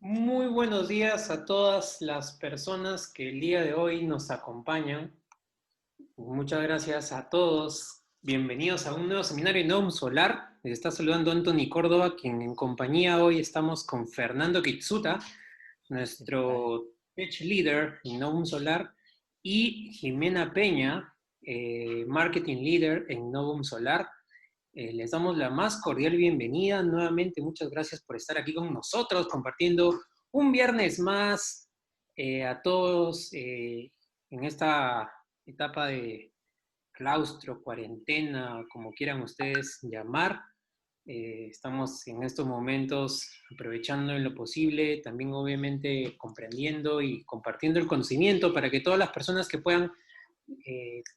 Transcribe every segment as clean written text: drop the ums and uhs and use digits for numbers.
Muy buenos días a todas las personas que el día de hoy nos acompañan. Muchas gracias a todos. Bienvenidos a un nuevo seminario en Novum Solar. Les está saludando Anthony Córdoba, quien en compañía hoy estamos con Fernando Kitsuta, nuestro Tech Leader en Novum Solar, y Jimena Peña, Marketing Leader en Novum Solar. Les damos la más cordial bienvenida. Nuevamente, muchas gracias por estar aquí con nosotros, compartiendo un viernes más a todos en esta etapa de claustro, cuarentena, como quieran ustedes llamar. Estamos en estos momentos aprovechando en lo posible, también obviamente comprendiendo y compartiendo el conocimiento para que todas las personas que puedan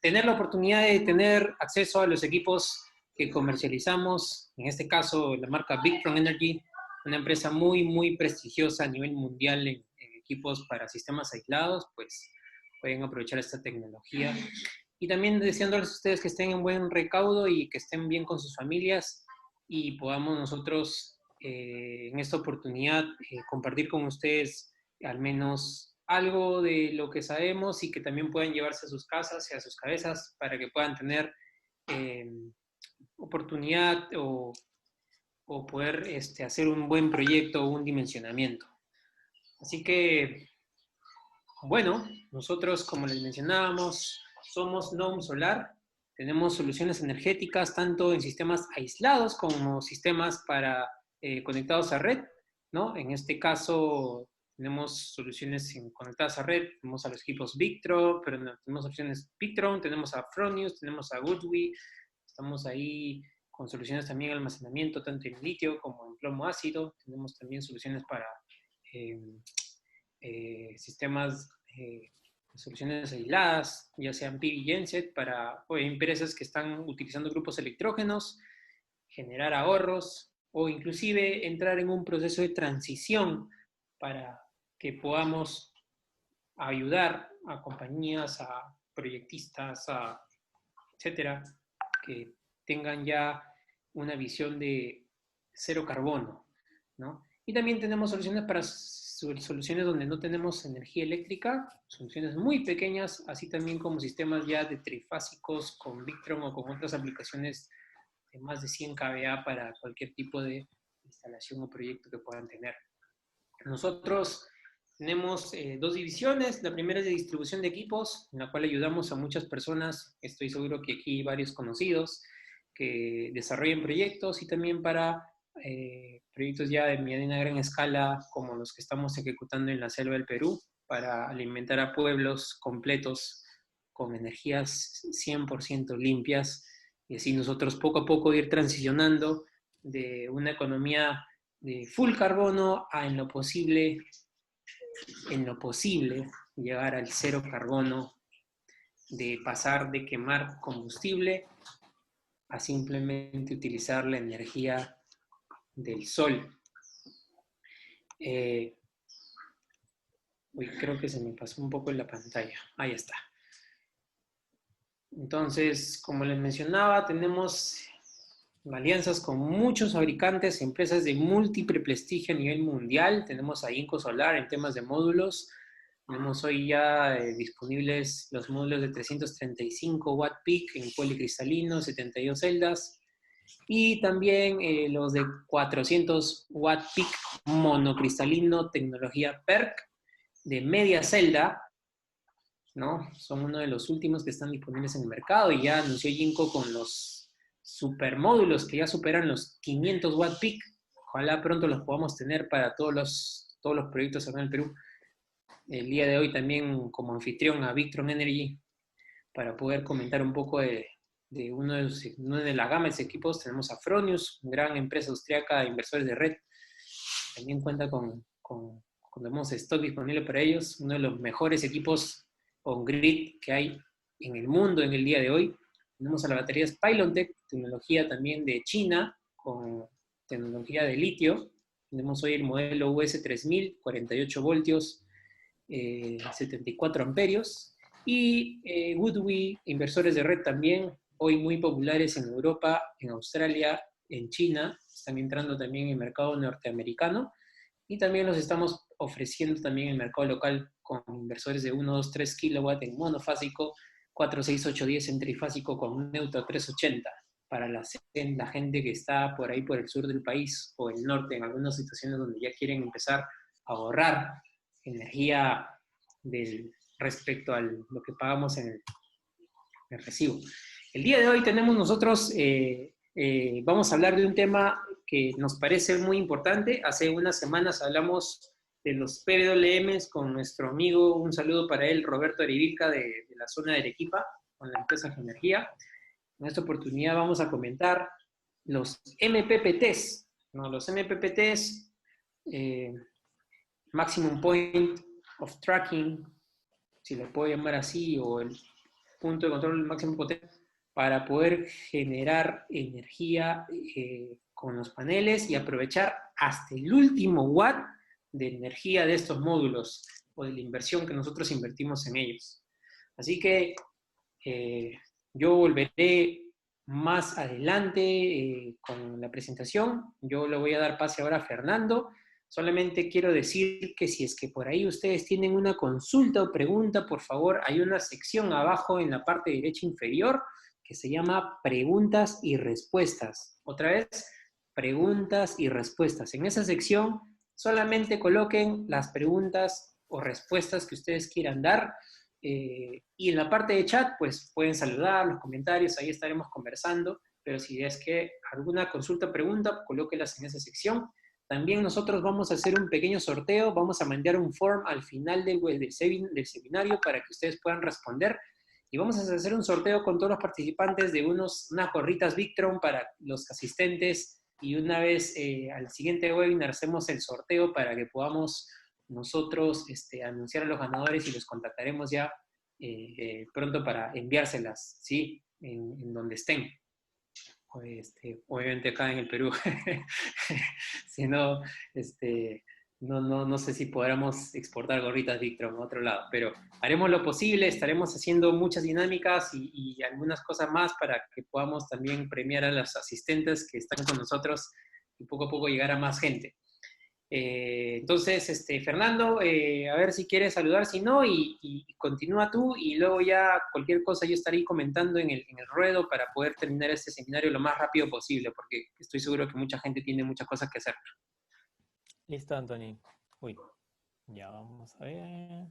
tener la oportunidad de tener acceso a los equipos que comercializamos, en este caso la marca Victron Energy, una empresa muy prestigiosa a nivel mundial en equipos para sistemas aislados, pues pueden aprovechar esta tecnología. Y también deseándoles a ustedes que estén en buen recaudo y que estén bien con sus familias y podamos nosotros en esta oportunidad compartir con ustedes al menos algo de lo que sabemos y que también puedan llevarse a sus casas y a sus cabezas para que puedan tener eh, oportunidad o poder hacer un buen proyecto o un dimensionamiento. Así que, bueno, nosotros, como les mencionábamos, somos NOM Solar. Tenemos soluciones energéticas tanto en sistemas aislados como sistemas conectados a red, ¿no? En este caso, tenemos soluciones conectadas a red, tenemos a los equipos Victron, pero no, tenemos opciones Victron, tenemos a Fronius, tenemos a Goodwe, estamos ahí con soluciones también de almacenamiento, tanto en litio como en plomo ácido, tenemos también soluciones para eh, sistemas, soluciones aisladas, ya sean PV Genset para empresas que están utilizando grupos electrógenos, generar ahorros o inclusive entrar en un proceso de transición para que podamos ayudar a compañías, a proyectistas, etcétera, que tengan ya una visión de cero carbono, ¿no? Y también tenemos soluciones para soluciones donde no tenemos energía eléctrica, soluciones muy pequeñas, así también como sistemas ya de trifásicos con Victron o con otras aplicaciones de más de 100 kVA para cualquier tipo de instalación o proyecto que puedan tener. Nosotros tenemos dos divisiones. La primera es de distribución de equipos, en la cual ayudamos a muchas personas, estoy seguro que aquí hay varios conocidos, que desarrollen proyectos y también para proyectos ya de mediana gran escala, como los que estamos ejecutando en la selva del Perú, para alimentar a pueblos completos con energías 100% limpias, y así nosotros poco a poco ir transicionando de una economía de full carbono a en lo posible llegar al cero carbono, de pasar de quemar combustible a simplemente utilizar la energía del sol. Uy, creo que se me pasó un poco en la pantalla. Ahí está. Entonces, como les mencionaba, tenemos alianzas con muchos fabricantes, empresas de múltiple prestigio a nivel mundial. Tenemos a Inco Solar en temas de módulos. Tenemos hoy ya disponibles los módulos de 335 Watt Peak en policristalino, 72 celdas. Y también los de 400 Watt Peak monocristalino, tecnología PERC, de media celda, ¿no? Son uno de los últimos que están disponibles en el mercado y ya anunció Jinko con los supermódulos que ya superan los 500 Watt Peak. Ojalá pronto los podamos tener para todos los proyectos acá en el Perú. El día de hoy también como anfitrión a Victron Energy para poder comentar un poco de uno de la gama de equipos. Tenemos a Fronius, una gran empresa austriaca de inversores de red. También cuenta con tenemos stock disponible para ellos, uno de los mejores equipos on-grid que hay en el mundo en el día de hoy. Tenemos a las baterías Pylontech, tecnología también de China, con tecnología de litio. Tenemos hoy el modelo US3000, 48 voltios, 74 amperios. Y Goodwe, inversores de red también, hoy muy populares en Europa, en Australia, en China, están entrando también en el mercado norteamericano. y también los estamos ofreciendo también en el mercado local con inversores de 1, 2, 3 kilowatts en monofásico, 4, 6, 8, 10 en trifásico con un neutro 380 para la gente que está por ahí por el sur del país o el norte, en algunas situaciones donde ya quieren empezar a ahorrar energía respecto a lo que pagamos en el recibo. El día de hoy tenemos nosotros, vamos a hablar de un tema que nos parece muy importante. Hace unas semanas hablamos de los PWMs con nuestro amigo, un saludo para él, Roberto Arivilca, de la zona de Arequipa, con la empresa Geoenergía. En esta oportunidad vamos a comentar los MPPTs, ¿no? Los MPPTs, Maximum Point of Tracking, si lo puedo llamar así, o el punto de control máximo potencia, para poder generar energía con los paneles y aprovechar hasta el último watt de energía de estos módulos o de la inversión que nosotros invertimos en ellos. Así que yo volveré más adelante con la presentación. Yo le voy a dar pase ahora a Fernando. Solamente quiero decir que si es que por ahí ustedes tienen una consulta o pregunta, por favor, hay una sección abajo en la parte derecha inferior que se llama preguntas y respuestas. Otra vez, preguntas y respuestas. En esa sección solamente coloquen las preguntas o respuestas que ustedes quieran dar. Y en la parte de chat, pues pueden saludar, los comentarios, ahí estaremos conversando, pero si es que alguna consulta o pregunta, colóquelas en esa sección. También nosotros vamos a hacer un pequeño sorteo, vamos a mandar un form al final del seminario para que ustedes puedan responder. Y vamos a hacer un sorteo con todos los participantes de unas gorritas Victron para los asistentes. Y una vez al siguiente webinar hacemos el sorteo para que podamos nosotros anunciar a los ganadores y los contactaremos ya pronto para enviárselas, ¿sí? En donde estén. Obviamente acá en el Perú. Si no, no sé si podremos exportar gorritas Victron a otro lado, pero haremos lo posible, estaremos haciendo muchas dinámicas y algunas cosas más para que podamos también premiar a los asistentes que están con nosotros y poco a poco llegar a más gente. Entonces, Fernando, a ver si quieres saludar, si no, y continúa tú, y luego ya cualquier cosa yo estaré comentando en el ruedo para poder terminar este seminario lo más rápido posible, porque estoy seguro que mucha gente tiene muchas cosas que hacer. Listo, Anthony. Uy, ya vamos a ver.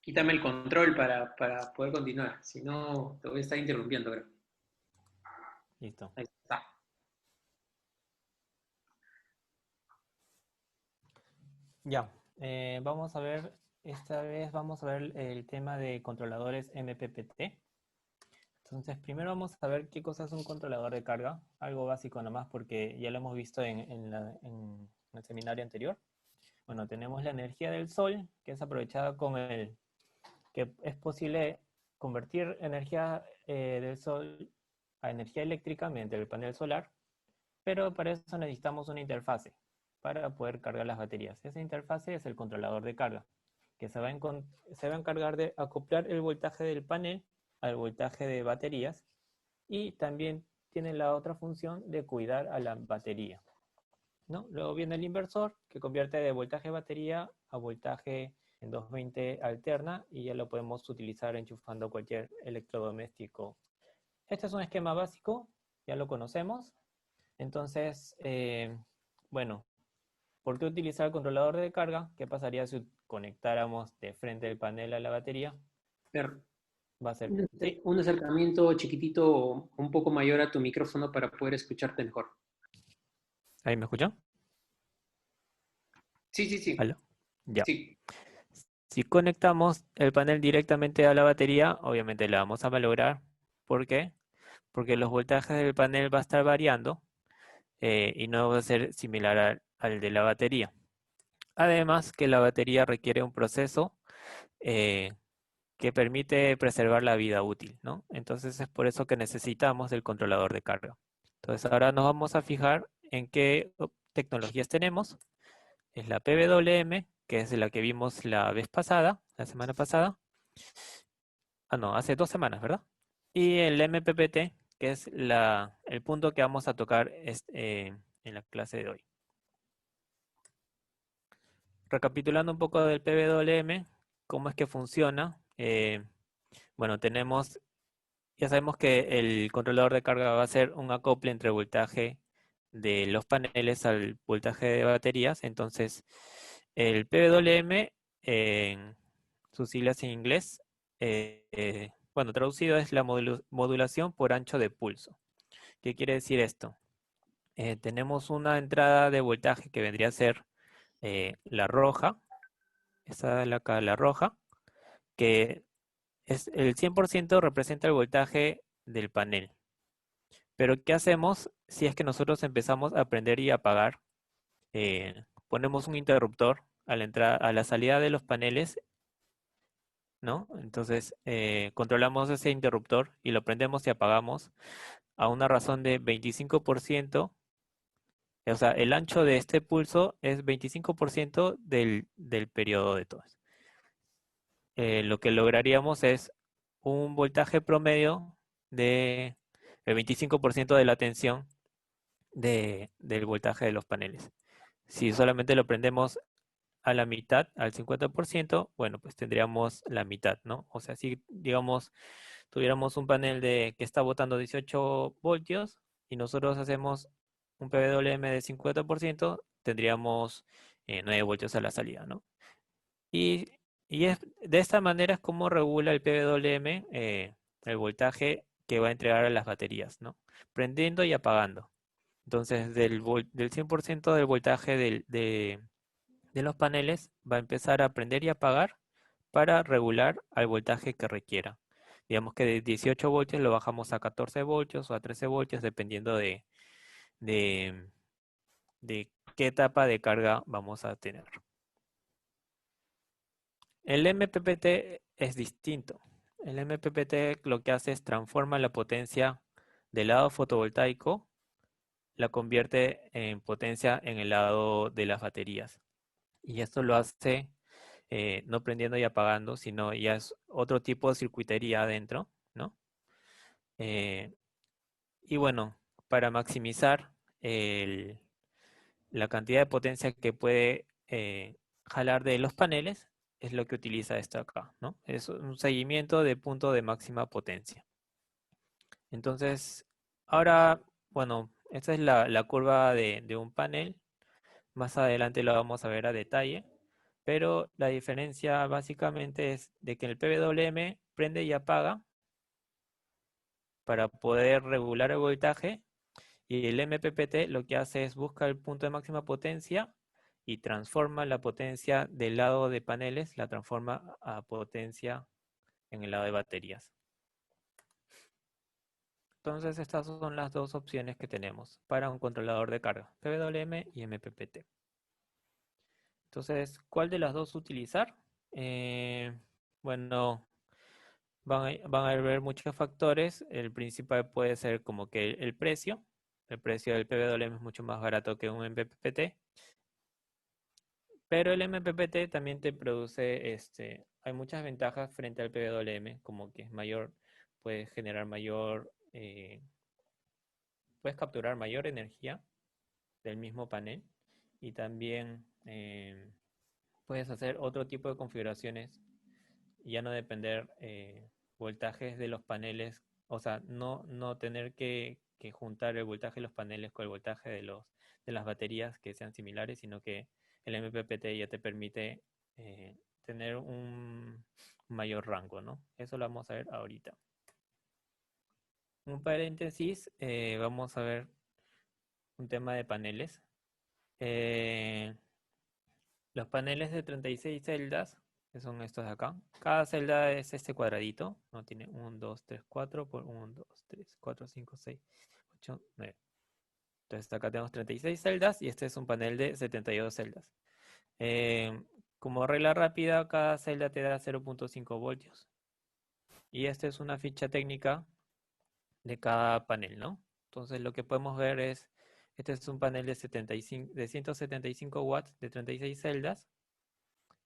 Quítame el control para poder continuar, si no te voy a estar interrumpiendo, creo. Listo. Ahí está. Ya, vamos a ver, esta vez vamos a ver el tema de controladores MPPT. Entonces, primero vamos a ver qué cosa es un controlador de carga, algo básico nomás porque ya lo hemos visto en el seminario anterior. Bueno, tenemos la energía del sol, que es aprovechada que es posible convertir energía del sol a energía eléctrica mediante el panel solar, pero para eso necesitamos una interfase para poder cargar las baterías. Esa interfase es el controlador de carga, que se va a encargar de acoplar el voltaje del panel al voltaje de baterías y también tiene la otra función de cuidar a la batería, ¿no? Luego viene el inversor, que convierte de voltaje de batería a voltaje en 220 alterna y ya lo podemos utilizar enchufando cualquier electrodoméstico. Este es un esquema básico, ya lo conocemos. Entonces, bueno, ¿por qué utilizar el controlador de carga? ¿Qué pasaría si conectáramos de frente del panel a la batería? Pero Va a ser, ¿sí? un acercamiento chiquitito, un poco mayor a tu micrófono para poder escucharte mejor. ¿Ahí me escuchan? Sí, sí, sí. ¿Aló? Ya. Sí. Si conectamos el panel directamente a la batería, obviamente la vamos a malograr. ¿Por qué? Porque los voltajes del panel va a estar variando y no va a ser similar al de la batería. Además que la batería requiere un proceso eh, que permite preservar la vida útil, ¿no? Entonces es por eso que necesitamos del controlador de carga. Entonces ahora nos vamos a fijar en qué tecnologías tenemos. Es la PWM, que es la que vimos la vez pasada, la semana pasada. Ah, no, hace 2 semanas, ¿verdad? Y el MPPT, que es el punto que vamos a tocar en la clase de hoy. recapitulando un poco del PWM, cómo es que funciona. Bueno, ya sabemos que el controlador de carga va a ser un acople entre el voltaje de los paneles al voltaje de baterías. Entonces, el PWM, en sus siglas en inglés, bueno, traducido es la modulación por ancho de pulso. ¿Qué quiere decir esto? Tenemos una entrada de voltaje que vendría a ser la roja, esa de acá, la roja, que es el 100% representa el voltaje del panel. Pero ¿qué hacemos si es que nosotros empezamos a prender y apagar? Ponemos un interruptor a la entrada, a la salida de los paneles, ¿no? Entonces controlamos ese interruptor y lo prendemos y apagamos a una razón de 25%. O sea, el ancho de este pulso es 25% del periodo de todo. Lo que lograríamos es un voltaje promedio de el 25% de la tensión del voltaje de los paneles. Si solamente lo prendemos a la mitad, al 50%, bueno, pues tendríamos la mitad, ¿no? O sea, si digamos tuviéramos un panel que está botando 18 voltios y nosotros hacemos un PWM de 50%, tendríamos 9 voltios a la salida, ¿no? Y, de esta manera es como regula el PWM el voltaje que va a entregar a las baterías, ¿no? Prendiendo y apagando. Entonces, del 100% del voltaje de los paneles va a empezar a prender y apagar para regular al voltaje que requiera. Digamos que de 18 voltios lo bajamos a 14 voltios o a 13 voltios, dependiendo de, de qué etapa de carga vamos a tener. El MPPT es distinto. El MPPT lo que hace es transforma la potencia del lado fotovoltaico, la convierte en potencia en el lado de las baterías. Y esto lo hace no prendiendo y apagando, sino ya es otro tipo de circuitería adentro, ¿no? Eh, y bueno, para maximizar la cantidad de potencia que puede jalar de los paneles, es lo que utiliza esto acá, ¿no? Es un seguimiento de punto de máxima potencia. Entonces, ahora, bueno, esta es la curva de un panel. Más adelante lo vamos a ver a detalle, pero la diferencia básicamente es de que el PWM prende y apaga para poder regular el voltaje, y el MPPT lo que hace es buscar el punto de máxima potencia y transforma la potencia del lado de paneles, la transforma a potencia en el lado de baterías. Entonces estas son las dos opciones que tenemos para un controlador de carga, PWM y MPPT. Entonces, ¿cuál de las dos utilizar? Bueno, van a haber muchos factores. El principal puede ser como que el precio. El precio del PWM es mucho más barato que un MPPT. Pero el MPPT también te produce, hay muchas ventajas frente al PWM, como que es mayor, puedes generar mayor, puedes capturar mayor energía del mismo panel, y también puedes hacer otro tipo de configuraciones y ya no depender voltajes de los paneles, o sea, no tener que juntar el voltaje de los paneles con el voltaje de las baterías que sean similares, sino que el MPPT ya te permite tener un mayor rango, ¿no? Eso lo vamos a ver ahorita. Un paréntesis, vamos a ver un tema de paneles. Eh, los paneles de 36 celdas, que son estos de acá. Cada celda es este cuadradito, ¿no? Tiene 1, 2, 3, 4 por 1, 2, 3, 4, 5, 6, 8, 9. Entonces acá tenemos 36 celdas y este es un panel de 72 celdas. Como regla rápida, cada celda te da 0.5 voltios. Y esta es una ficha técnica de cada panel, ¿no? Entonces lo que podemos ver es, este es un panel de 175 watts de 36 celdas.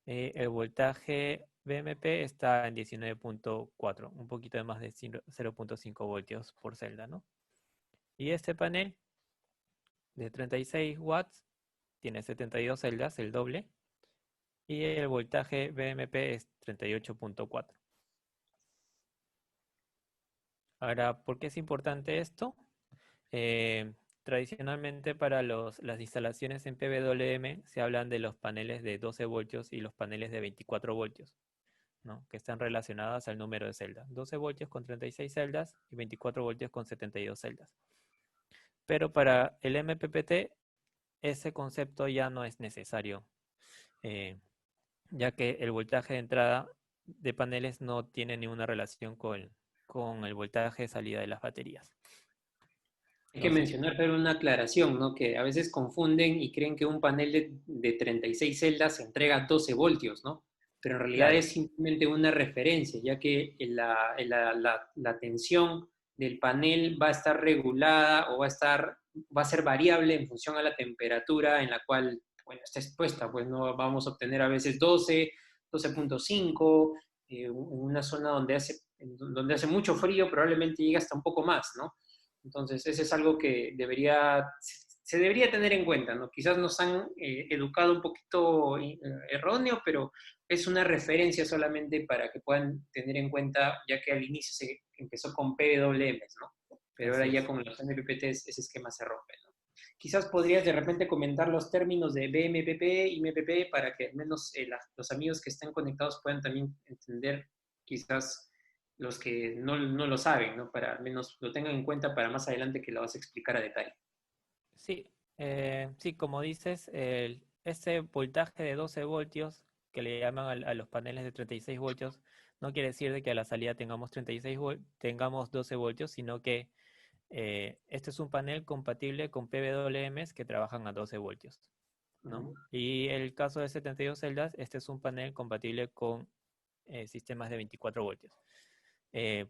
El voltaje BMP está en 19.4, un poquito de más de 0.5 voltios por celda, ¿no? Y este panel de 36 watts tiene 72 celdas, el doble, y el voltaje BMP es 38.4. Ahora, ¿por qué es importante esto? Eh, Tradicionalmente para las instalaciones en PWM se hablan de los paneles de 12 voltios y los paneles de 24 voltios, ¿no? Que están relacionadas al número de celdas. 12 voltios con 36 celdas y 24 voltios con 72 celdas. Pero para el MPPT ese concepto ya no es necesario, eh, ya que el voltaje de entrada de paneles no tiene ninguna relación con el voltaje de salida de las baterías. Hay que Entonces, mencionar, pero una aclaración, ¿no? Que a veces confunden y creen que un panel de 36 celdas entrega 12 voltios, ¿no? Pero en realidad claro, es simplemente una referencia, ya que la tensión del panel va a estar regulada o va a ser variable en función a la temperatura en la cual, bueno, está expuesta. Pues no vamos a obtener a veces 12, 12.5, en una zona donde hace mucho frío, probablemente llega hasta un poco más, ¿no? Entonces, eso es algo que se debería tener en cuenta, ¿no? Quizás nos han educado un poquito erróneo, pero es una referencia solamente para que puedan tener en cuenta, ya que al inicio se empezó con PWMs, ¿no? Pero ahora así ya es. con los MPPTs ese esquema se rompe, ¿no? Quizás podrías de repente comentar los términos de BMPP y MPP para que al menos los amigos que estén conectados puedan también entender quizás los que no lo saben, ¿no? Para al menos lo tengan en cuenta para más adelante que lo vas a explicar a detalle. Sí, sí, como dices, ese voltaje de 12 voltios que le llaman a los paneles de 36 voltios no quiere decir de que a la salida tengamos 36 tengamos 12 voltios, sino que este es un panel compatible con PWMs que trabajan a 12 voltios, ¿no? Uh-huh. Y el caso de 72 celdas, este es un panel compatible con sistemas de 24 voltios. Eh,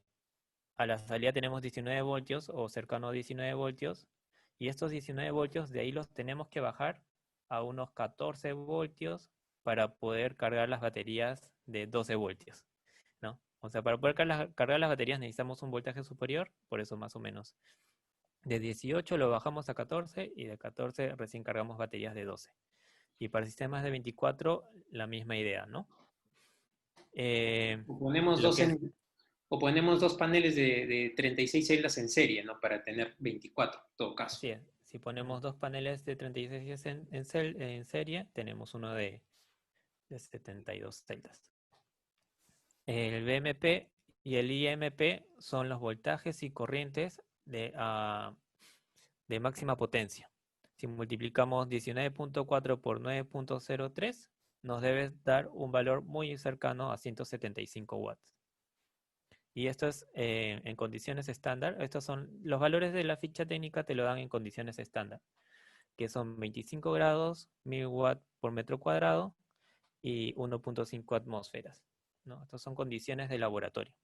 a la salida tenemos 19 voltios o cercano a 19 voltios y estos 19 voltios de ahí los tenemos que bajar a unos 14 voltios para poder cargar las baterías de 12 voltios, ¿no? O sea, para poder cargar las baterías necesitamos un voltaje superior, por eso más o menos. De 18 lo bajamos a 14 y de 14 recién cargamos baterías de 12. Y para sistemas de 24 la misma idea, ¿no? Eh, O ponemos lo dos, que es, o ponemos dos paneles de 36 celdas en serie, ¿no? Para tener 24, en todo caso. así es, si ponemos dos paneles de 36 en serie, tenemos uno de 72 celdas. El BMP y el IMP son los voltajes y corrientes de máxima potencia. Si multiplicamos 19.4 por 9.03, nos debe dar un valor muy cercano a 175 watts. Y esto es en condiciones estándar. Estos son los valores de la ficha técnica, te lo dan en condiciones estándar, que son 25 grados, 1000 watts por metro cuadrado y 1.5 atmósferas, ¿no? Estas son condiciones de laboratorio.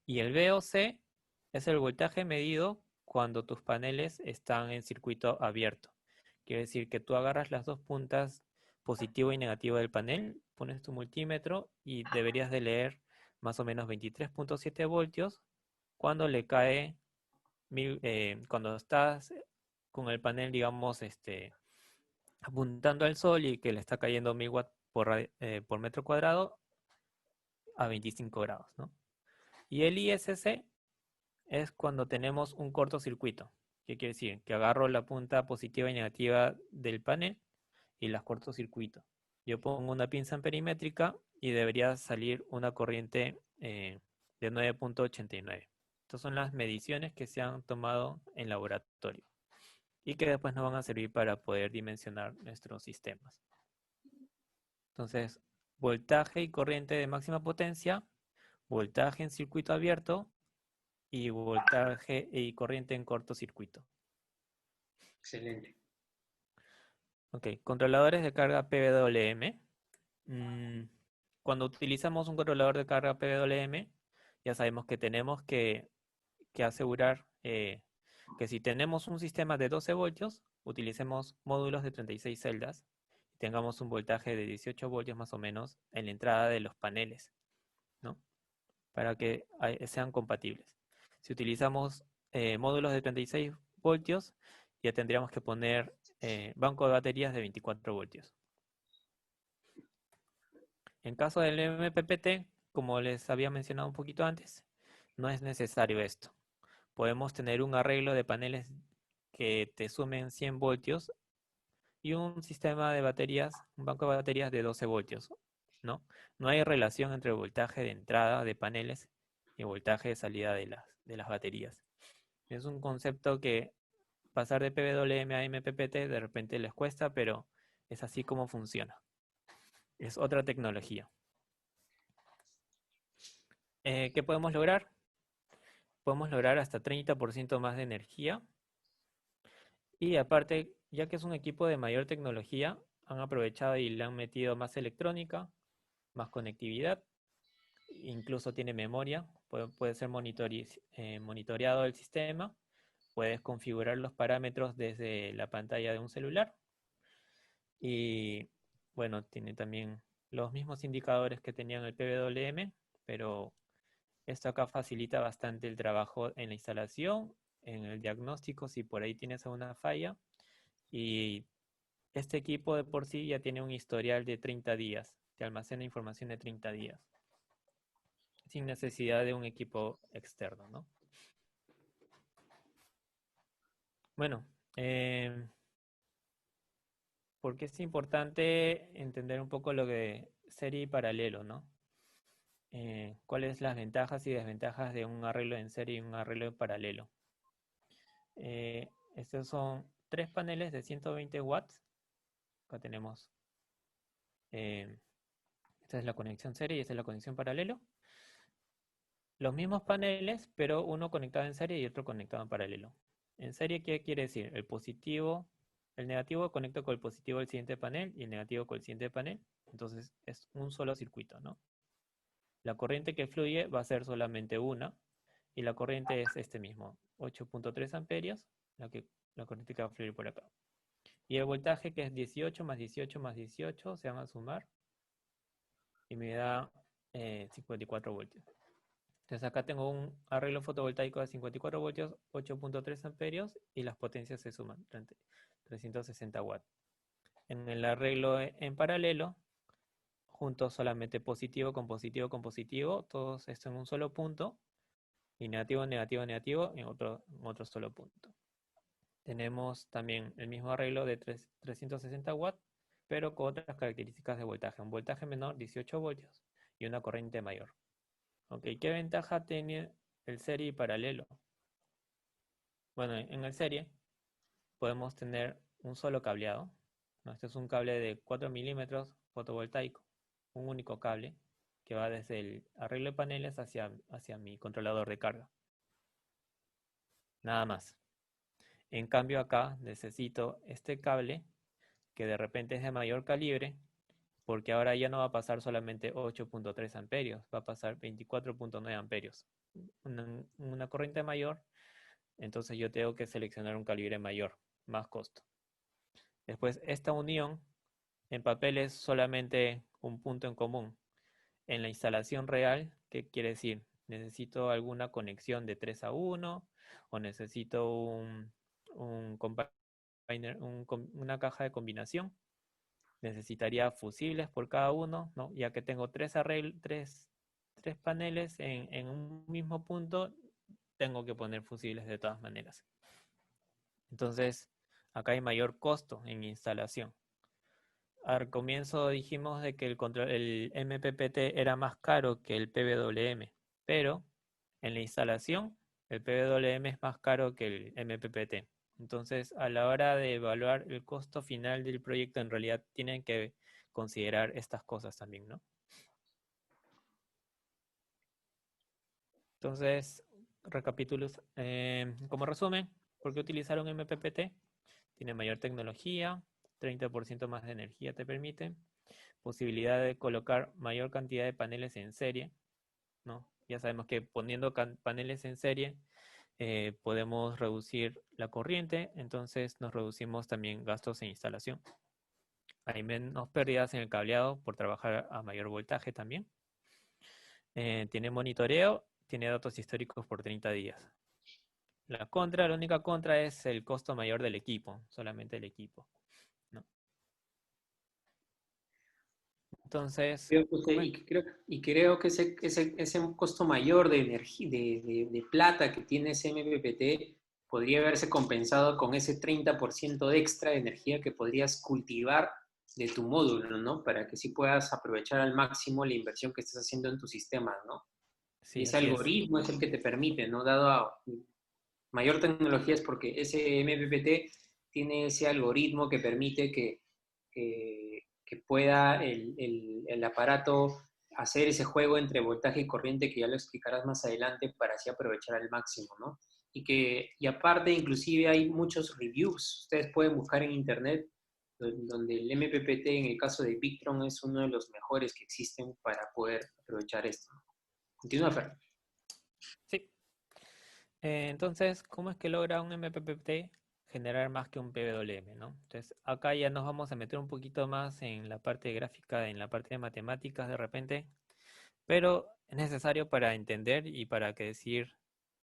Y el VOC es el voltaje medido cuando tus paneles están en circuito abierto. Quiere decir que tú agarras las dos puntas positivo y negativo del panel, pones tu multímetro y deberías de leer más o menos 23.7 voltios cuando le cae, cuando estás con el panel, digamos, apuntando al sol y que le está cayendo 1000 watts por metro cuadrado a 25 grados, ¿no? Y el ISC es cuando tenemos un cortocircuito. ¿Qué quiere decir? Que agarro la punta positiva y negativa del panel y las cortocircuito. Yo pongo una pinza perimétrica y debería salir una corriente de 9.89. Estas son las mediciones que se han tomado en laboratorio y que después nos van a servir para poder dimensionar nuestros sistemas. Entonces, voltaje y corriente de máxima potencia, voltaje en circuito abierto y voltaje y corriente en cortocircuito. Excelente. Ok, controladores de carga PWM. Mm, Cuando utilizamos un controlador de carga PWM, ya sabemos que tenemos que asegurar que si tenemos un sistema de 12 voltios, utilicemos módulos de 36 celdas y tengamos un voltaje de 18 voltios más o menos en la entrada de los paneles, ¿no? Para que sean compatibles. Si utilizamos módulos de 36 voltios, ya tendríamos que poner banco de baterías de 24 voltios. En caso del MPPT, como les había mencionado un poquito antes, no es necesario esto. Podemos tener un arreglo de paneles que te sumen 100 voltios y un sistema de baterías, un banco de baterías de 12 voltios, ¿no? No hay relación entre el voltaje de entrada de paneles y el voltaje de salida de las baterías. Es un concepto que pasar de PWM a MPPT de repente les cuesta, pero es así como funciona. Es otra tecnología. ¿Qué podemos lograr? Podemos lograr hasta 30% más de energía. Y aparte, ya que es un equipo de mayor tecnología, han aprovechado y le han metido más electrónica, más conectividad, incluso tiene memoria, puede ser monitoreado el sistema, puedes configurar los parámetros desde la pantalla de un celular y bueno, tiene también los mismos indicadores que tenían el PWM, pero esto acá facilita bastante el trabajo en la instalación, en el diagnóstico, si por ahí tienes alguna falla. Y este equipo de por sí ya tiene un historial de 30 días, te almacena información de 30 días, sin necesidad de un equipo externo, ¿no? Bueno, porque es importante entender un poco lo de serie y paralelo, ¿no? ¿Cuáles las ventajas y desventajas de un arreglo en serie y un arreglo en paralelo? Estos son tres paneles de 120 watts. Acá tenemos, eh, esta es la conexión serie y esta es la conexión paralelo. Los mismos paneles, pero uno conectado en serie y otro conectado en paralelo. En serie, ¿qué quiere decir? El negativo conecta con el positivo del siguiente panel y el negativo con el siguiente panel. Entonces es un solo circuito, ¿no? La corriente que fluye va a ser solamente una y la corriente es este mismo, 8.3 amperios, la corriente que va a fluir por acá. Y el voltaje que es 18 más 18 más 18 se van a sumar y me da 54 voltios. Entonces acá tengo un arreglo fotovoltaico de 54 voltios, 8.3 amperios y las potencias se suman, 360 watts. En el arreglo en paralelo, junto solamente positivo con positivo con positivo, todos esto en un solo punto, y negativo, negativo, negativo en otro solo punto. Tenemos también el mismo arreglo de 360 watts, pero con otras características de voltaje. Un voltaje menor, 18 voltios, y una corriente mayor. Ok, ¿qué ventaja tiene el serie y paralelo? Bueno, en el serie podemos tener un solo cableado, ¿no? Este es un cable de 4 milímetros fotovoltaico, un único cable que va desde el arreglo de paneles hacia mi controlador de carga. Nada más. En cambio acá necesito este cable que de repente es de mayor calibre, porque ahora ya no va a pasar solamente 8.3 amperios, va a pasar 24.9 amperios. Una corriente mayor, entonces yo tengo que seleccionar un calibre mayor, más costo. Después, esta unión en papel es solamente un punto en común. En la instalación real, ¿qué quiere decir? Necesito alguna conexión de 3 a 1 o necesito un una caja de combinación. Necesitaría fusibles por cada uno, ¿no? Ya que tengo tres paneles en un mismo punto, tengo que poner fusibles de todas maneras. Entonces, acá hay mayor costo en instalación. Al comienzo dijimos de que el MPPT era más caro que el PWM, pero en la instalación el PWM es más caro que el MPPT. Entonces, a la hora de evaluar el costo final del proyecto, en realidad tienen que considerar estas cosas también, ¿no? Entonces, recapitulo, como resumen, ¿por qué utilizar un MPPT? Tiene mayor tecnología, 30% más de energía te permite, posibilidad de colocar mayor cantidad de paneles en serie, ¿no? Ya sabemos que poniendo paneles en serie podemos reducir la corriente, entonces nos reducimos también gastos en instalación. Hay menos pérdidas en el cableado por trabajar a mayor voltaje también. Tiene monitoreo, tiene datos históricos por 30 días. La única contra es el costo mayor del equipo, solamente el equipo, ¿no? Entonces, Creo que y creo que ese costo mayor de energía, de plata que tiene ese MPPT podría haberse compensado con ese 30% de extra de energía que podrías cultivar de tu módulo, ¿no? Para que sí puedas aprovechar al máximo la inversión que estás haciendo en tu sistema, ¿no? Y sí, ese así es. algoritmo es el que te permite, ¿no? Dado a mayor tecnología es porque ese MPPT tiene ese algoritmo que permite que pueda el aparato hacer ese juego entre voltaje y corriente que ya lo explicarás más adelante para así aprovechar al máximo, ¿no? Y aparte, inclusive hay muchos reviews, ustedes pueden buscar en internet donde el MPPT en el caso de Victron es uno de los mejores que existen para poder aprovechar esto. Continúa, Fer. Sí. Entonces, ¿cómo es que logra un MPPT generar más que un PWM, ¿no? Entonces, acá ya nos vamos a meter un poquito más en la parte gráfica, en la parte de matemáticas de repente, pero es necesario para entender y para que decir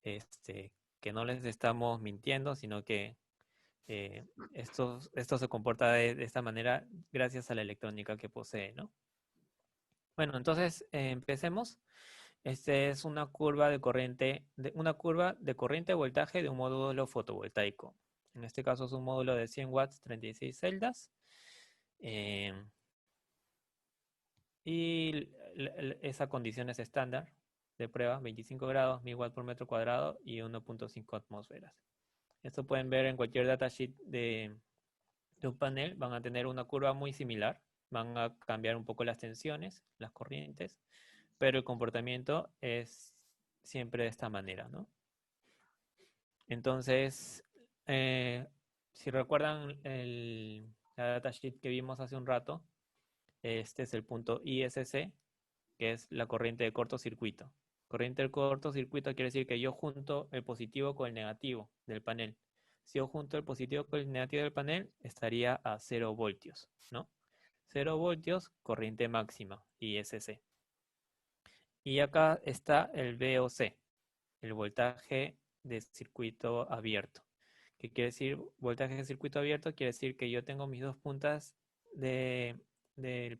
que no les estamos mintiendo, sino que esto se comporta de esta manera gracias a la electrónica que posee, ¿no? Bueno, entonces empecemos. Este es una curva de corriente, voltaje de un módulo fotovoltaico. En este caso es un módulo de 100 watts, 36 celdas. eh, y esa condición es estándar de prueba, 25 grados, 1000 watts por metro cuadrado y 1.5 atmósferas. Esto pueden ver en cualquier datasheet de un panel, van a tener una curva muy similar, van a cambiar un poco las tensiones, las corrientes, pero el comportamiento es siempre de esta manera, ¿no? Entonces, eh, si recuerdan la datasheet que vimos hace un rato, este es el punto ISC, que es la corriente de cortocircuito. Corriente de cortocircuito quiere decir que yo junto el positivo con el negativo del panel. Si yo junto el positivo con el negativo del panel, estaría a 0 voltios, ¿no? 0 voltios, corriente máxima, ISC. Y acá está el VOC, el voltaje de circuito abierto. ¿Qué quiere decir voltaje de circuito abierto? Quiere decir que yo tengo mis dos puntas del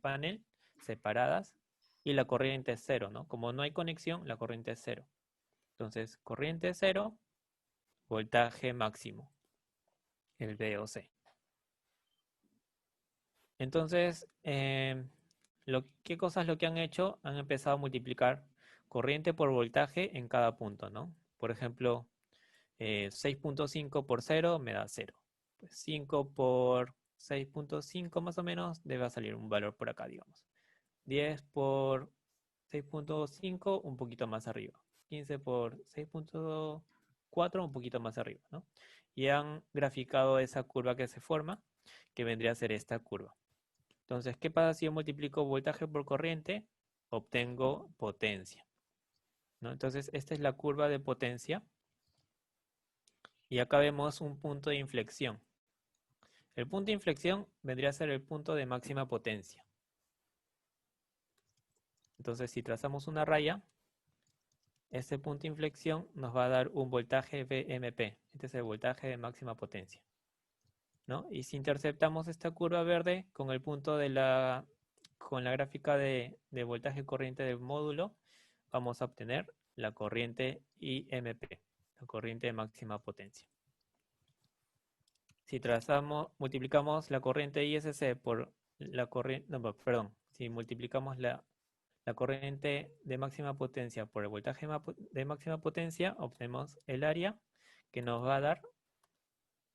panel separadas y la corriente es cero, ¿no? Como no hay conexión, la corriente es cero. Entonces, corriente cero, voltaje máximo, el VOC. Entonces, ¿qué cosas lo que han hecho? Han empezado a multiplicar corriente por voltaje en cada punto, ¿no? Por ejemplo, 6.5 por 0 me da 0. Pues 5 por 6.5 más o menos debe salir un valor por acá, digamos. 10 por 6.5 un poquito más arriba. 15 por 6.4 un poquito más arriba, ¿no? Y han graficado esa curva que se forma, que vendría a ser esta curva. Entonces, ¿qué pasa si yo multiplico voltaje por corriente? Obtengo potencia, ¿no? Entonces, esta es la curva de potencia. Y acá vemos un punto de inflexión. El punto de inflexión vendría a ser el punto de máxima potencia. Entonces, si trazamos una raya, este punto de inflexión nos va a dar un voltaje VMP. Este es el voltaje de máxima potencia, ¿no? Y si interceptamos esta curva verde con el punto con la gráfica de voltaje corriente del módulo, vamos a obtener la corriente IMP, la corriente de máxima potencia. Si multiplicamos la corriente ISC por la corriente, no, perdón, si multiplicamos la corriente de máxima potencia por el voltaje de máxima potencia, obtenemos el área que nos va a dar,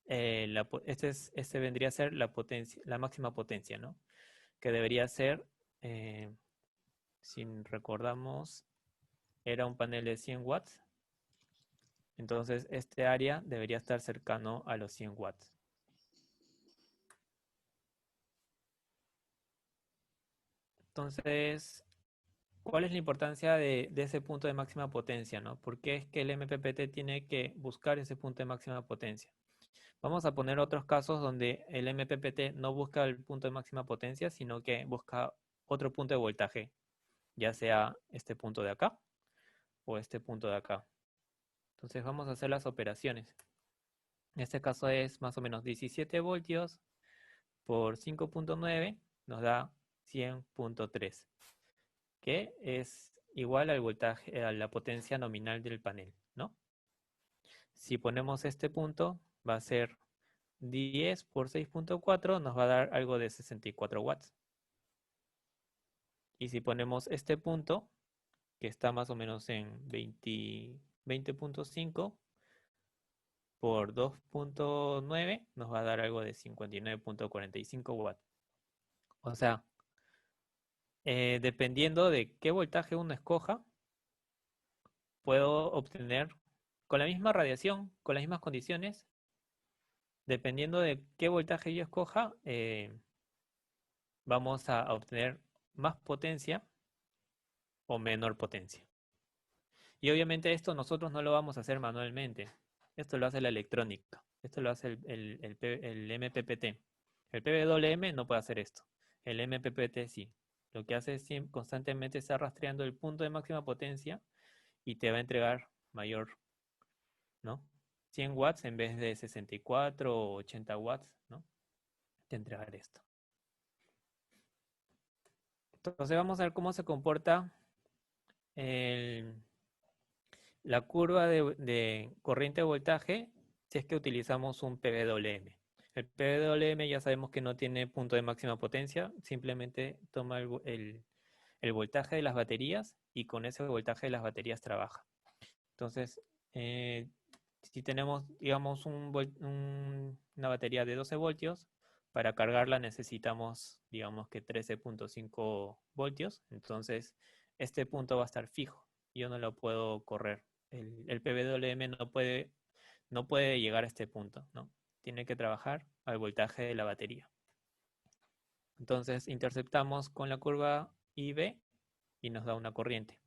este vendría a ser la potencia, la máxima potencia, ¿no? Que debería ser, si recordamos, era un panel de 100 watts, entonces este área debería estar cercano a los 100 watts. Entonces, ¿cuál es la importancia de ese punto de máxima potencia, no? ¿Por qué es que el MPPT tiene que buscar ese punto de máxima potencia? Vamos a poner otros casos donde el MPPT no busca el punto de máxima potencia, sino que busca otro punto de voltaje, ya sea este punto de acá o este punto de acá. Entonces vamos a hacer las operaciones. En este caso es más o menos 17 voltios por 5.9, nos da 100.3, que es igual al voltaje, a la potencia nominal del panel, ¿no? Si ponemos este punto, va a ser 10 por 6.4, nos va a dar algo de 64 watts. Y si ponemos este punto, que está más o menos en 20.5 por 2.9, nos va a dar algo de 59.45 watts. O sea, dependiendo de qué voltaje uno escoja, puedo obtener con la misma radiación, con las mismas condiciones, dependiendo de qué voltaje yo escoja, vamos a obtener más potencia o menor potencia. Y obviamente esto nosotros no lo vamos a hacer manualmente. Esto lo hace la electrónica. Esto lo hace el MPPT. El PWM no puede hacer esto. El MPPT sí. Lo que hace es constantemente estar rastreando el punto de máxima potencia y te va a entregar mayor, ¿no? 100 watts en vez de 64 o 80 watts, ¿no? Te entregar esto. Entonces vamos a ver cómo se comporta la curva de corriente de voltaje si es que utilizamos un PWM. El PWM ya sabemos que no tiene punto de máxima potencia, simplemente toma el voltaje de las baterías y con ese voltaje de las baterías trabaja. Entonces, si tenemos, digamos, una batería de 12 voltios, para cargarla necesitamos, digamos que 13.5 voltios. Entonces, este punto va a estar fijo. Yo no lo puedo correr. El PWM no puede llegar a este punto, ¿no? Tiene que trabajar al voltaje de la batería. Entonces, interceptamos con la curva IB y nos da una corriente.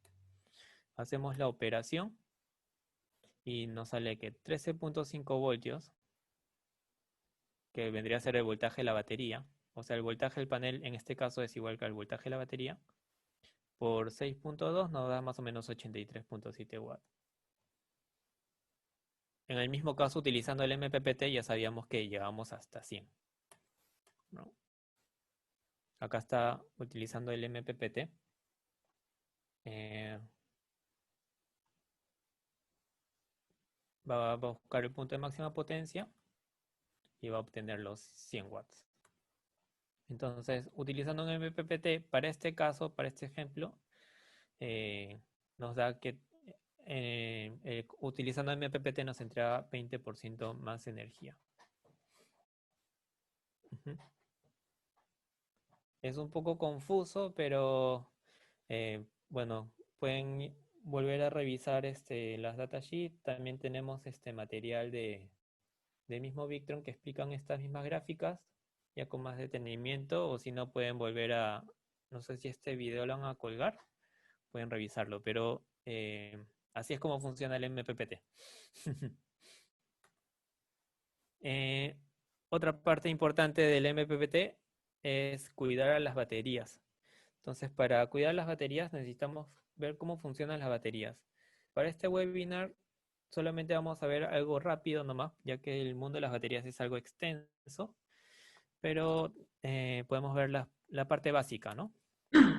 Hacemos la operación y nos sale que 13.5 voltios, que vendría a ser el voltaje de la batería, o sea, el voltaje del panel en este caso es igual que el voltaje de la batería, por 6.2 nos da más o menos 83.7 watts. En el mismo caso, utilizando el MPPT, ya sabíamos que llegamos hasta 100, ¿no? Acá está utilizando el MPPT. Va a buscar el punto de máxima potencia y va a obtener los 100 watts. Entonces, utilizando un MPPT, para este caso, para este ejemplo, nos da que utilizando MPPT nos entrega 20% más energía. Es un poco confuso, pero bueno, pueden volver a revisar las datasheets. También tenemos este material de mismo Victron que explican estas mismas gráficas ya con más detenimiento, o si no pueden volver a, no sé si este video lo van a colgar, pueden revisarlo, pero así es como funciona el MPPT. Otra parte importante del MPPT es cuidar a las baterías. Entonces, para cuidar las baterías necesitamos ver cómo funcionan las baterías. Para este webinar solamente vamos a ver algo rápido nomás, ya que el mundo de las baterías es algo extenso, pero podemos ver la parte básica, ¿no?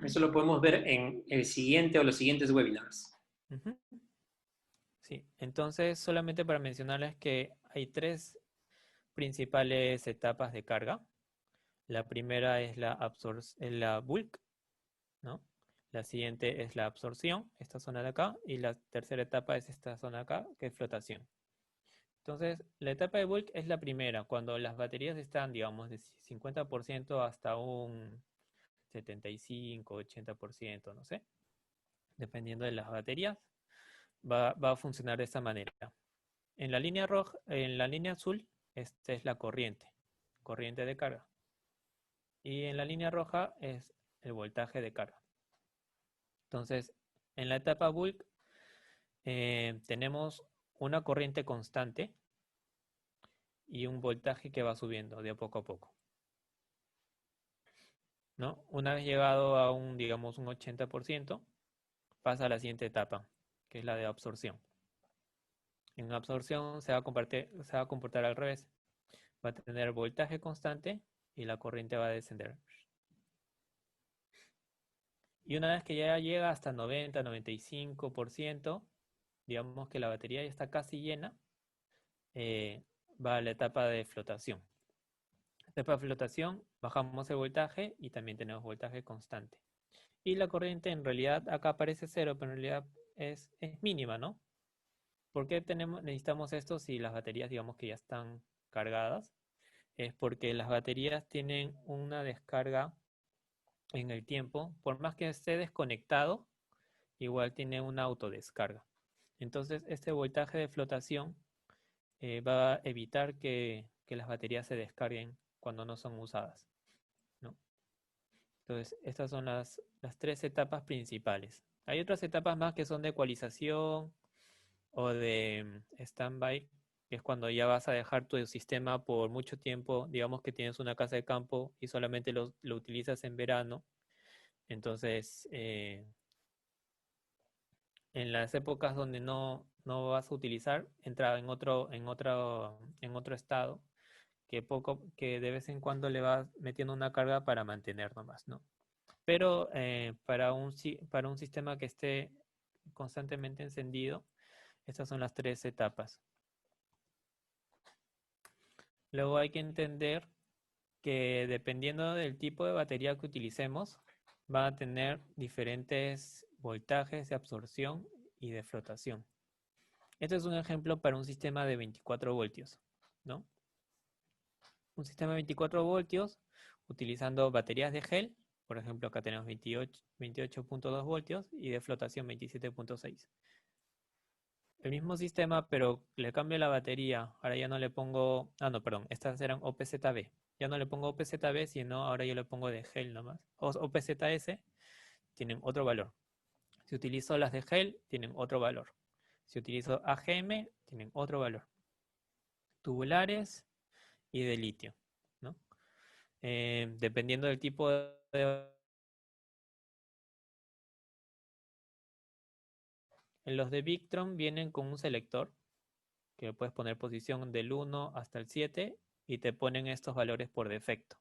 Eso lo podemos ver en el siguiente o los siguientes webinars. Sí, entonces solamente para mencionarles que hay tres principales etapas de carga. La primera es la bulk, ¿no? La siguiente es la absorción, esta zona de acá, y la tercera etapa es esta zona de acá, que es flotación. Entonces, la etapa de bulk es la primera, cuando las baterías están, digamos, de 50% hasta un 75, 80%, no sé, dependiendo de las baterías, va a funcionar de esta manera. En la línea roja, en la línea azul, esta es la corriente de carga. Y en la línea roja es el voltaje de carga. Entonces, en la etapa bulk tenemos una corriente constante y un voltaje que va subiendo de poco a poco, ¿no? Una vez llegado a digamos, un 80%, pasa a la siguiente etapa, que es la de absorción. En absorción se va a comportar al revés. Va a tener voltaje constante y la corriente va a descender. Y una vez que ya llega hasta 90, 95%, digamos que la batería ya está casi llena, eh, va a la etapa de flotación. Etapa de flotación, bajamos el voltaje y también tenemos voltaje constante. Y la corriente en realidad acá aparece cero, pero en realidad es mínima, ¿no? ¿Por qué necesitamos esto si las baterías digamos que ya están cargadas? Es porque las baterías tienen una descarga en el tiempo, por más que esté desconectado, igual tiene una autodescarga. Entonces, este voltaje de flotación va a evitar que las baterías se descarguen cuando no son usadas, ¿no? Entonces, estas son las tres etapas principales. Hay otras etapas más que son de ecualización o de standby, que es cuando ya vas a dejar tu sistema por mucho tiempo, digamos que tienes una casa de campo y solamente lo utilizas en verano. Entonces, en las épocas donde no vas a utilizar, entra en otro estado que de vez en cuando le vas metiendo una carga para mantener nomás, ¿no? Pero para un sistema que esté constantemente encendido, estas son las tres etapas. Luego hay que entender que dependiendo del tipo de batería que utilicemos, va a tener diferentes voltajes de absorción y de flotación. Este es un ejemplo para un sistema de 24 voltios, ¿no? Un sistema de 24 voltios utilizando baterías de gel, por ejemplo acá tenemos 28.2 voltios y de flotación 27.6. El mismo sistema, pero le cambio la batería. Ahora ya no le pongo, no, perdón, estas eran OPZB. Ya no le pongo OPZB, sino ahora yo le pongo de gel nomás. O OPZS tienen otro valor. Si utilizo las de gel, tienen otro valor. Si utilizo AGM, tienen otro valor. Tubulares y de litio, ¿no? Dependiendo del tipo de... En los de Victron vienen con un selector que puedes poner posición del 1 hasta el 7 y te ponen estos valores por defecto.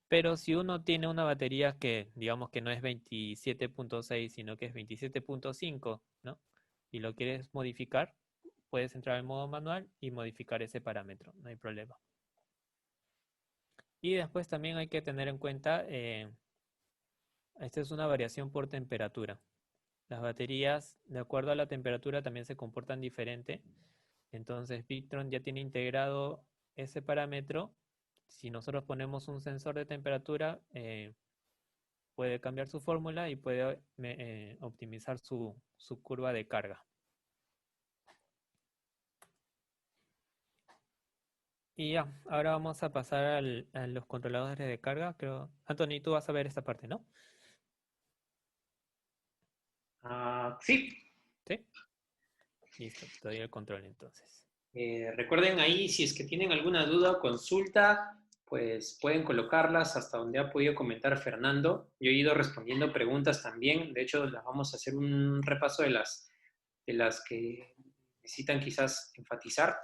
Pero si uno tiene una batería que digamos que no es 27.6, sino que es 27.5, ¿no? Y lo quieres modificar, puedes entrar en modo manual y modificar ese parámetro, no hay problema. Y después también hay que tener en cuenta, esta es una variación por temperatura. Las baterías, de acuerdo a la temperatura, también se comportan diferente. Entonces, Victron ya tiene integrado ese parámetro. Si nosotros ponemos un sensor de temperatura, puede cambiar su fórmula y puede optimizar su curva de carga. Y ya, ahora vamos a pasar a los controladores de carga. Creo, Anthony, tú vas a ver esta parte, ¿no? Sí. Sí. Listo, te doy el control entonces. Recuerden ahí, si es que tienen alguna duda o consulta, pues pueden colocarlas hasta donde ha podido comentar Fernando. Yo he ido respondiendo preguntas también. De hecho, las vamos a hacer un repaso de las que necesitan quizás enfatizar.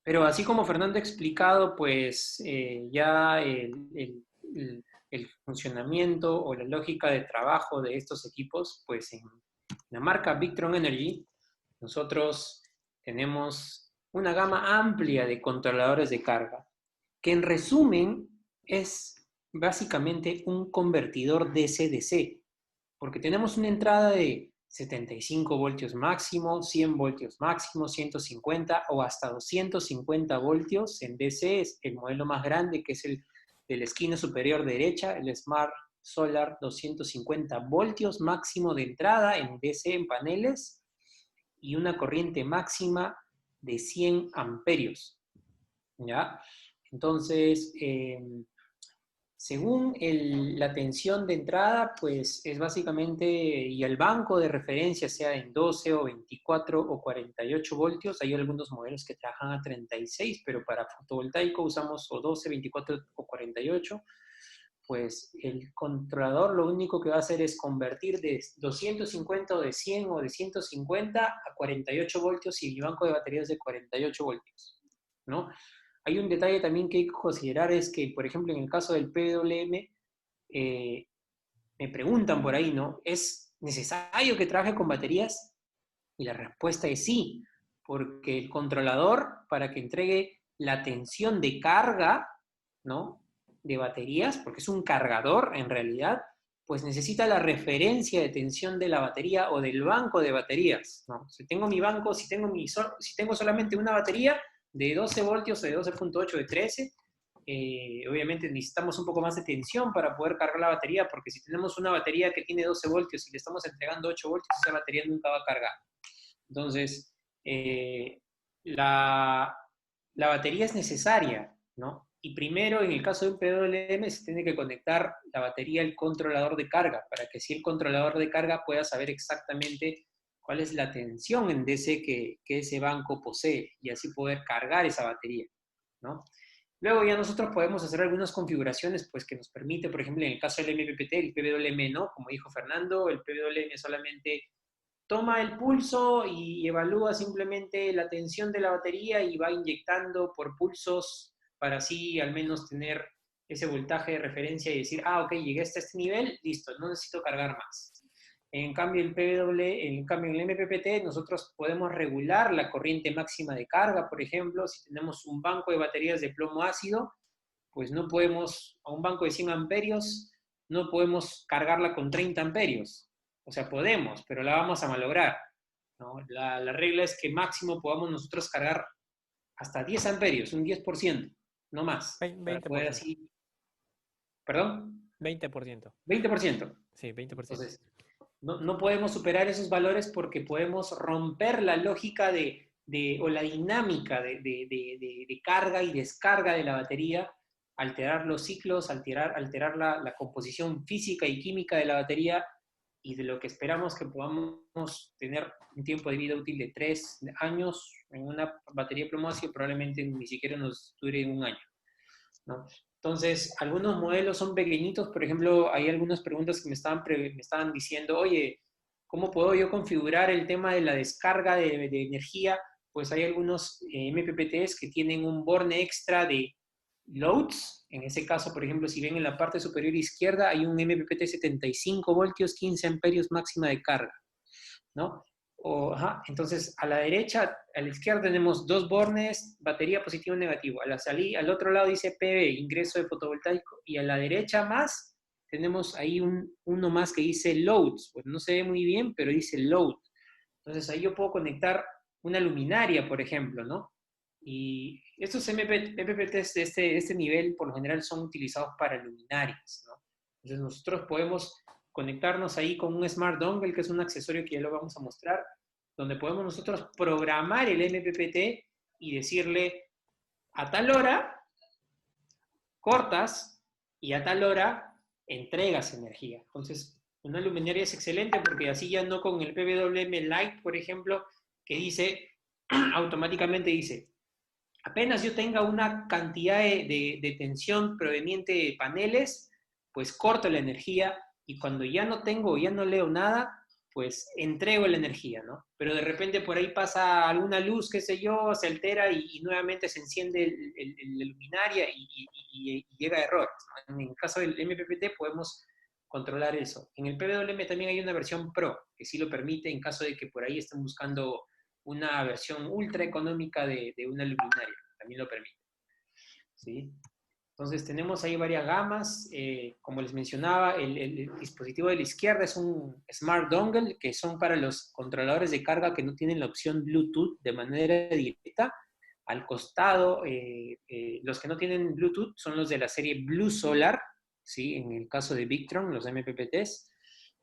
Pero así como Fernando ha explicado, pues ya el funcionamiento o la lógica de trabajo de estos equipos, pues en la marca Victron Energy, nosotros tenemos una gama amplia de controladores de carga, que en resumen es básicamente un convertidor DC-DC, porque tenemos una entrada de 75 voltios máximo, 100 voltios máximo, 150 o hasta 250 voltios en DC, es el modelo más grande que es el de la esquina superior derecha, el Smart Solar 250 voltios máximo de entrada en DC en paneles y una corriente máxima de 100 amperios. ¿Ya? Entonces, según la tensión de entrada, pues es básicamente, y el banco de referencia sea en 12 o 24 o 48 voltios, hay algunos modelos que trabajan a 36, pero para fotovoltaico usamos o 12, 24 o 48, pues el controlador lo único que va a hacer es convertir de 250 o de 100 o de 150 a 48 voltios y mi banco de baterías es de 48 voltios, ¿no? Hay un detalle también que hay que considerar, es que, por ejemplo, en el caso del PWM, me preguntan por ahí, ¿no? ¿Es necesario que trabaje con baterías? Y la respuesta es sí, porque el controlador, para que entregue la tensión de carga, ¿no? De baterías, porque es un cargador en realidad, pues necesita la referencia de tensión de la batería o del banco de baterías, ¿no? Si tengo mi banco, si tengo solamente una batería de 12 voltios, de 12,8, de 13, obviamente necesitamos un poco más de tensión para poder cargar la batería, porque si tenemos una batería que tiene 12 voltios y le estamos entregando 8 voltios, esa batería nunca va a cargar. Entonces, la, la batería es necesaria, ¿no? Y primero, en el caso de un PWM, se tiene que conectar la batería al controlador de carga, para que así el controlador de carga pueda saber exactamente cuál es la tensión en DC que ese banco posee, y así poder cargar esa batería, ¿no? Luego ya nosotros podemos hacer algunas configuraciones pues, que nos permite, por ejemplo, en el caso del MPPT, el PWM no, como dijo Fernando, el PWM solamente toma el pulso y evalúa simplemente la tensión de la batería y va inyectando por pulsos para así al menos tener ese voltaje de referencia y decir, ah, ok, llegué hasta este nivel, listo, no necesito cargar más. En cambio, en el MPPT, nosotros podemos regular la corriente máxima de carga, por ejemplo, si tenemos un banco de baterías de plomo ácido, pues no podemos, a un banco de 100 amperios, no podemos cargarla con 30 amperios. O sea, podemos, pero la vamos a malograr, ¿no? La regla es que máximo podamos nosotros cargar hasta 10 amperios, un 10%, no más, para poder 20%. así, ¿perdón? 20%. 20%. Sí, 20%. Entonces, no podemos superar esos valores porque podemos romper la lógica o la dinámica de carga y descarga de la batería, alterar los ciclos, alterar la composición física y química de la batería, y de lo que esperamos que podamos tener un tiempo de vida útil de 3 años en una batería de plomo ácido, probablemente ni siquiera nos dure un año, ¿no? Entonces, algunos modelos son pequeñitos, por ejemplo, hay algunas preguntas que me estaban diciendo, oye, ¿cómo puedo yo configurar el tema de la descarga de energía? Pues hay algunos MPPTs que tienen un borne extra de loads. En ese caso, por ejemplo, si ven en la parte superior izquierda, hay un MPPT 75 voltios, 15 amperios máxima de carga, ¿no? Entonces, a la derecha, a la izquierda tenemos dos bornes, batería positivo y negativo. Al otro lado dice PV, ingreso de fotovoltaico. Y a la derecha más, tenemos ahí uno más que dice loads. Pues no se ve muy bien, pero dice load. Entonces, ahí yo puedo conectar una luminaria, por ejemplo, ¿no? Y estos MPPTs de este nivel, por lo general, son utilizados para luminarias, ¿no? Entonces, nosotros podemos conectarnos ahí con un Smart Dongle, que es un accesorio que ya lo vamos a mostrar, donde podemos nosotros programar el MPPT y decirle a tal hora cortas y a tal hora entregas energía. Entonces, una luminaria es excelente porque así ya no con el PWM Lite, por ejemplo, que dice, automáticamente dice, apenas yo tenga una cantidad de tensión proveniente de paneles, pues corto la energía y cuando ya no tengo, ya no leo nada, pues entrego la energía, ¿no? Pero de repente por ahí pasa alguna luz, qué sé yo, se altera y nuevamente se enciende la luminaria y llega a errores, ¿no? En el caso del MPPT podemos controlar eso. En el PWM también hay una versión Pro, que sí lo permite en caso de que por ahí estén buscando una versión ultra económica de una luminaria, también lo permite, ¿sí? Entonces tenemos ahí varias gamas, como les mencionaba, el dispositivo de la izquierda es un Smart Dongle, que son para los controladores de carga que no tienen la opción Bluetooth de manera directa. Al costado, los que no tienen Bluetooth son los de la serie Blue Solar, ¿sí? En el caso de Victron, los MPPTs.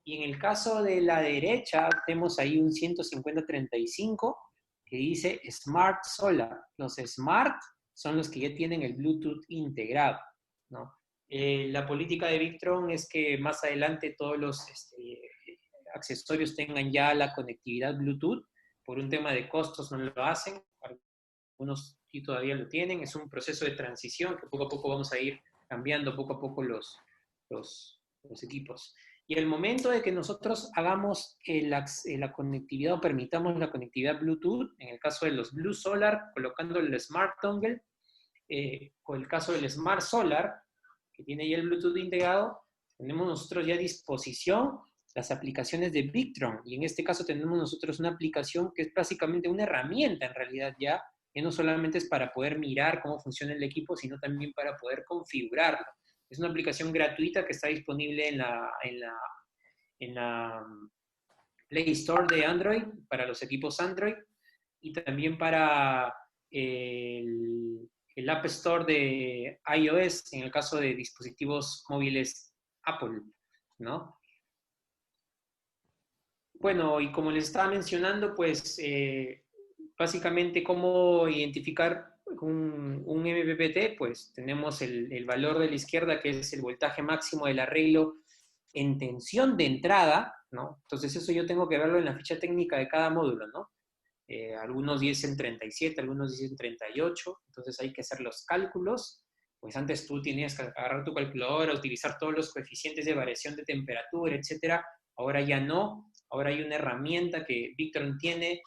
Y en el caso de la derecha, tenemos ahí un 15035 que dice Smart Solar. Los Smart son los que ya tienen el Bluetooth integrado, ¿no? La política de Victron es que más adelante todos los accesorios tengan ya la conectividad Bluetooth. Por un tema de costos no lo hacen, algunos sí todavía lo tienen. Es un proceso de transición que poco a poco vamos a ir cambiando poco a poco los equipos. Y el momento de que nosotros hagamos la conectividad o permitamos la conectividad Bluetooth, en el caso de los Blue Solar, colocando el Smart Dongle, o el caso del Smart Solar, que tiene ya el Bluetooth integrado, tenemos nosotros ya a disposición las aplicaciones de Victron, y en este caso tenemos nosotros una aplicación que es básicamente una herramienta en realidad ya, que no solamente es para poder mirar cómo funciona el equipo, sino también para poder configurarlo. Es una aplicación gratuita que está disponible en la Play Store de Android, para los equipos Android, y también para el App Store de iOS, en el caso de dispositivos móviles Apple, ¿no? Bueno, y como les estaba mencionando, pues básicamente cómo identificar un MPPT, pues tenemos el valor de la izquierda, que es el voltaje máximo del arreglo en tensión de entrada, ¿no? Entonces eso yo tengo que verlo en la ficha técnica de cada módulo, ¿no? Algunos dicen 37, algunos dicen 38, entonces hay que hacer los cálculos. Pues antes tú tenías que agarrar tu calculadora, utilizar todos los coeficientes de variación de temperatura, etcétera. Ahora ya no, ahora hay una herramienta que Victron tiene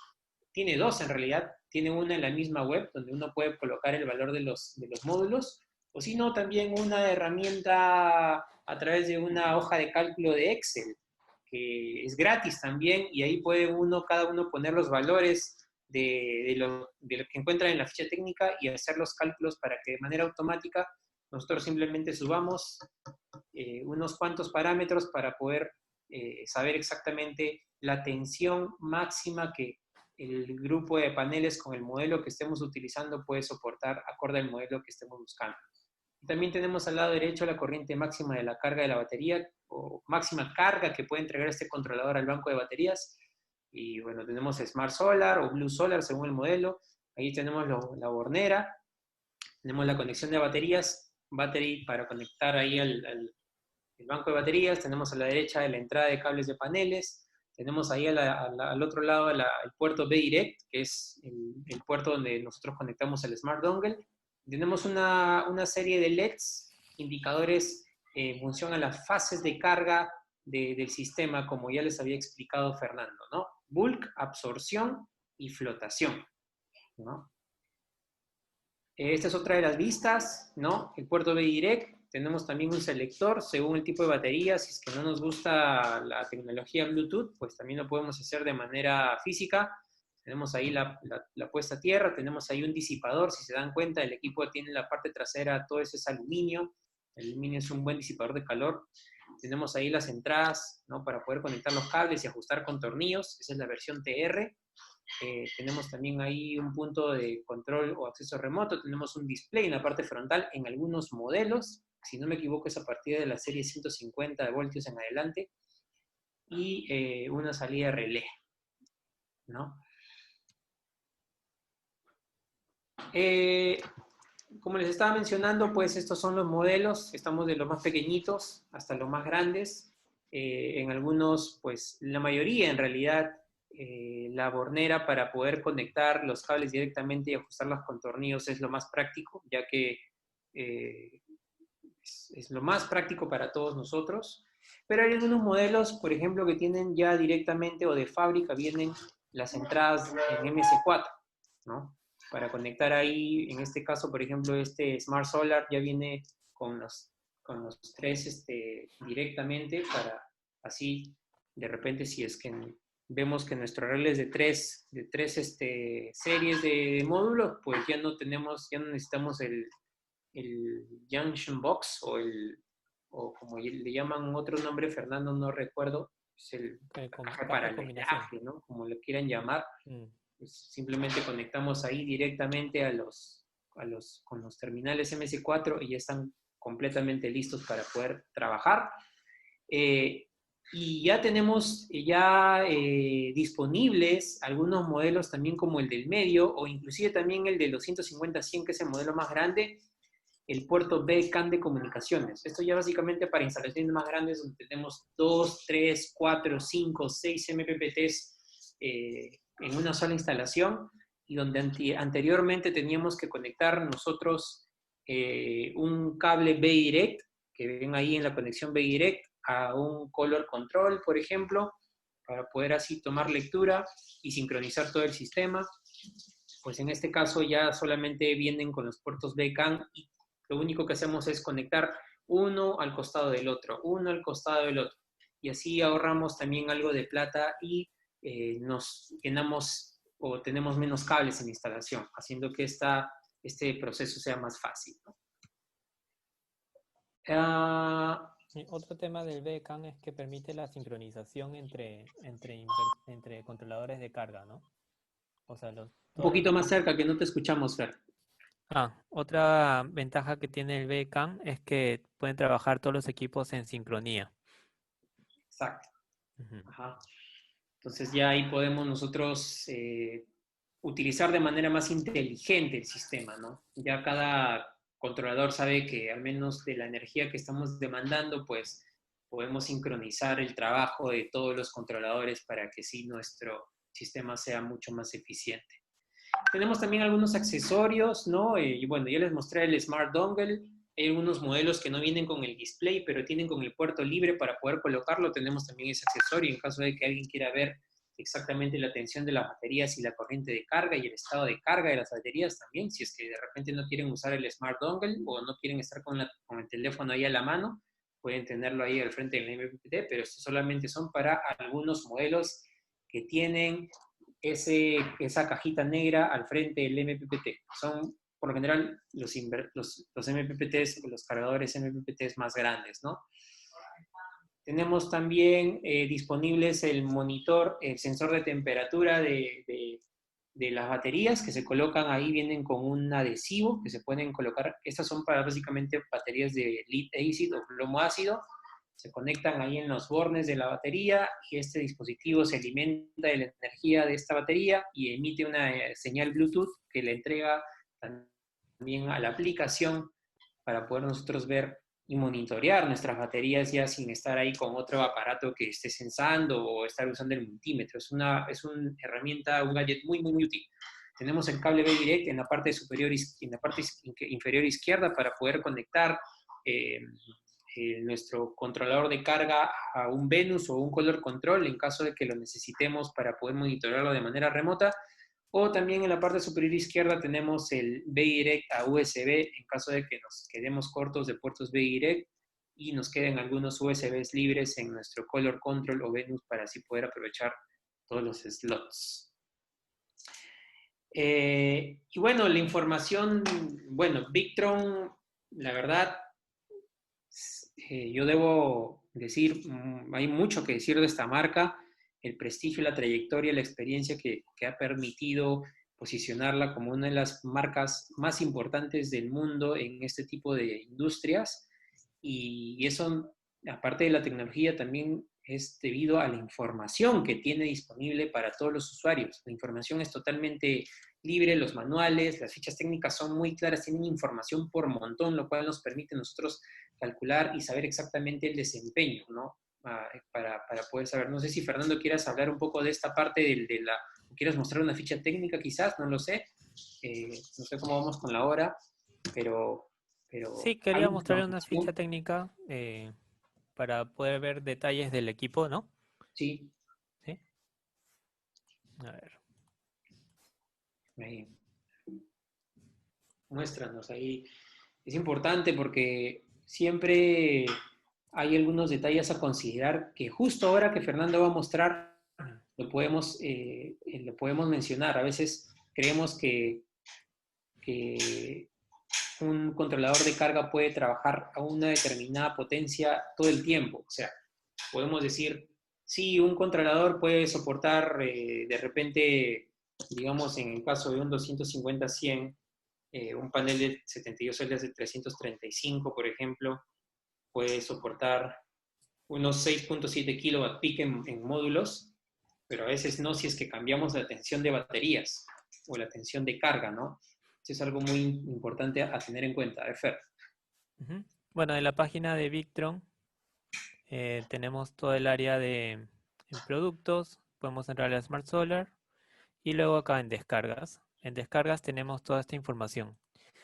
dos en realidad, tiene una en la misma web, donde uno puede colocar el valor de los módulos, o si no, también una herramienta a través de una hoja de cálculo de Excel, que es gratis también, y ahí puede cada uno poner los valores de lo que encuentran en la ficha técnica y hacer los cálculos para que de manera automática nosotros simplemente subamos unos cuantos parámetros para poder saber exactamente la tensión máxima que el grupo de paneles con el modelo que estemos utilizando puede soportar acorde al modelo que estemos buscando. También tenemos al lado derecho la corriente máxima de la carga de la batería, o máxima carga que puede entregar este controlador al banco de baterías. Y bueno, tenemos Smart Solar o Blue Solar según el modelo. Ahí tenemos la bornera, tenemos la conexión de baterías, battery para conectar ahí al banco de baterías. Tenemos a la derecha la entrada de cables de paneles. Tenemos ahí al otro lado el puerto B-Direct, que es el puerto donde nosotros conectamos el Smart Dongle. Tenemos una serie de LEDs, indicadores en función a las fases de carga del sistema, como ya les había explicado Fernando, ¿no? Bulk, absorción y flotación, ¿no? Esta es otra de las vistas, ¿no? El puerto B-Direct. Tenemos también un selector según el tipo de batería. Si es que no nos gusta la tecnología Bluetooth, pues también lo podemos hacer de manera física. Tenemos ahí la puesta a tierra, tenemos ahí un disipador. Si se dan cuenta, el equipo tiene en la parte trasera, todo eso es aluminio. El aluminio es un buen disipador de calor. Tenemos ahí las entradas, ¿no? Para poder conectar los cables y ajustar con tornillos. Esa es la versión TR. Tenemos también ahí un punto de control o acceso remoto. Tenemos un display en la parte frontal en algunos modelos. Si no me equivoco, es a partir de la serie 150 voltios en adelante. Y una salida relé, ¿no? Como les estaba mencionando, pues estos son los modelos. Estamos de los más pequeñitos hasta los más grandes. En algunos, pues la mayoría en realidad, la bornera para poder conectar los cables directamente y ajustarlos con tornillos es lo más práctico, ya que es lo más práctico para todos nosotros. Pero hay algunos modelos, por ejemplo, que tienen ya directamente o de fábrica vienen las entradas en MS4, ¿no? Para conectar ahí, en este caso, por ejemplo, este Smart Solar ya viene con los tres directamente, para así, de repente, si es que vemos que nuestro relé es de tres series de módulos, pues ya no necesitamos el Junction Box o como le llaman otro nombre, Fernando, no recuerdo, es el caja para el enlace, ¿no? Como lo quieran llamar. Pues simplemente conectamos ahí directamente con los terminales MS4 y ya están completamente listos para poder trabajar. Y ya tenemos disponibles algunos modelos también como el del medio, o inclusive también el de los 150-100, que es el modelo más grande, el puerto B-CAN de comunicaciones. Esto ya básicamente para instalaciones más grandes, donde tenemos 2, 3, 4, 5, 6 MPPTs en una sola instalación, y donde anteriormente teníamos que conectar nosotros un cable B-Direct, que ven ahí en la conexión B-Direct, a un color control, por ejemplo, para poder así tomar lectura y sincronizar todo el sistema. Pues en este caso ya solamente vienen con los puertos B-CAN, y lo único que hacemos es conectar uno al costado del otro, uno al costado del otro. Y así ahorramos también algo de plata y nos llenamos o tenemos menos cables en la instalación, haciendo que este proceso sea más fácil, ¿no? Y otro tema del BCAN es que permite la sincronización entre controladores de carga, ¿no? O sea, un todos los poquito más equipos. cerca, que no te escuchamos, Fer. Otra ventaja que tiene el BCAN es que pueden trabajar todos los equipos en sincronía. Exacto. Ujú. Ajá. Entonces ya ahí podemos nosotros utilizar de manera más inteligente el sistema, ¿no? Ya cada controlador sabe que al menos de la energía que estamos demandando, pues podemos sincronizar el trabajo de todos los controladores para que sí nuestro sistema sea mucho más eficiente. Tenemos también algunos accesorios, ¿no? Y bueno, ya les mostré el Smart Dongle. Hay algunos modelos que no vienen con el display, pero tienen con el puerto libre para poder colocarlo. Tenemos también ese accesorio en caso de que alguien quiera ver exactamente la tensión de las baterías y la corriente de carga y el estado de carga de las baterías también. Si es que de repente no quieren usar el Smart Dongle o no quieren estar con el teléfono ahí a la mano, pueden tenerlo ahí al frente del MPPT, pero estos solamente son para algunos modelos que tienen esa cajita negra al frente del MPPT. Son, por lo general, los MPPTs, los cargadores MPPTs más grandes, ¿no? Tenemos también disponibles el monitor, el sensor de temperatura de las baterías que se colocan ahí, vienen con un adhesivo que se pueden colocar. Estas son para básicamente baterías de lead acid o plomo ácido. Se conectan ahí en los bornes de la batería y este dispositivo se alimenta de la energía de esta batería y emite una señal Bluetooth que le entrega también a la aplicación para poder nosotros ver y monitorear nuestras baterías ya sin estar ahí con otro aparato que esté sensando o estar usando el multímetro. Es una herramienta, un gadget muy, muy, muy útil. Tenemos el cable B-Direct en la parte superior, en la parte inferior izquierda para poder conectar nuestro controlador de carga a un Venus o un Color Control en caso de que lo necesitemos para poder monitorearlo de manera remota. O también en la parte superior izquierda tenemos el B-Direct a USB en caso de que nos quedemos cortos de puertos B-Direct y nos queden algunos USBs libres en nuestro Color Control o Venus para así poder aprovechar todos los slots. Y bueno, la información, bueno, Victron, la verdad, yo debo decir, hay mucho que decir de esta marca, el prestigio, la trayectoria, la experiencia que ha permitido posicionarla como una de las marcas más importantes del mundo en este tipo de industrias. Y eso, aparte de la tecnología, también es debido a la información que tiene disponible para todos los usuarios. La información es totalmente libre, los manuales, las fichas técnicas son muy claras, tienen información por montón, lo cual nos permite a nosotros calcular y saber exactamente el desempeño, ¿no? Para poder saber. No sé si Fernando quieras hablar un poco de esta parte de la, quieras mostrar una ficha técnica quizás, no lo sé. No sé cómo vamos con la hora, pero Sí, quería algo de mostrarle una ficha información, técnica para poder ver detalles del equipo, ¿no? sí. Sí. A ver. Eh, Muéstranos ahí. Es importante porque siempre hay algunos detalles a considerar que justo ahora que Fernando va a mostrar, lo podemos mencionar. A veces creemos que un controlador de carga puede trabajar a una determinada potencia todo el tiempo. O sea, podemos decir, sí, un controlador puede soportar de repente, digamos, en el caso de un 250-100, un panel de 72 celdas de 335, por ejemplo, puede soportar unos 6.7 kilowatt peak en módulos, pero a veces no si es que cambiamos la tensión de baterías o la tensión de carga, ¿no? Eso es algo muy importante a tener en cuenta. Fer. Ujú. Bueno, en la página de Victron tenemos todo el área en productos, podemos entrar a Smart Solar y luego acá en descargas. En descargas tenemos toda esta información: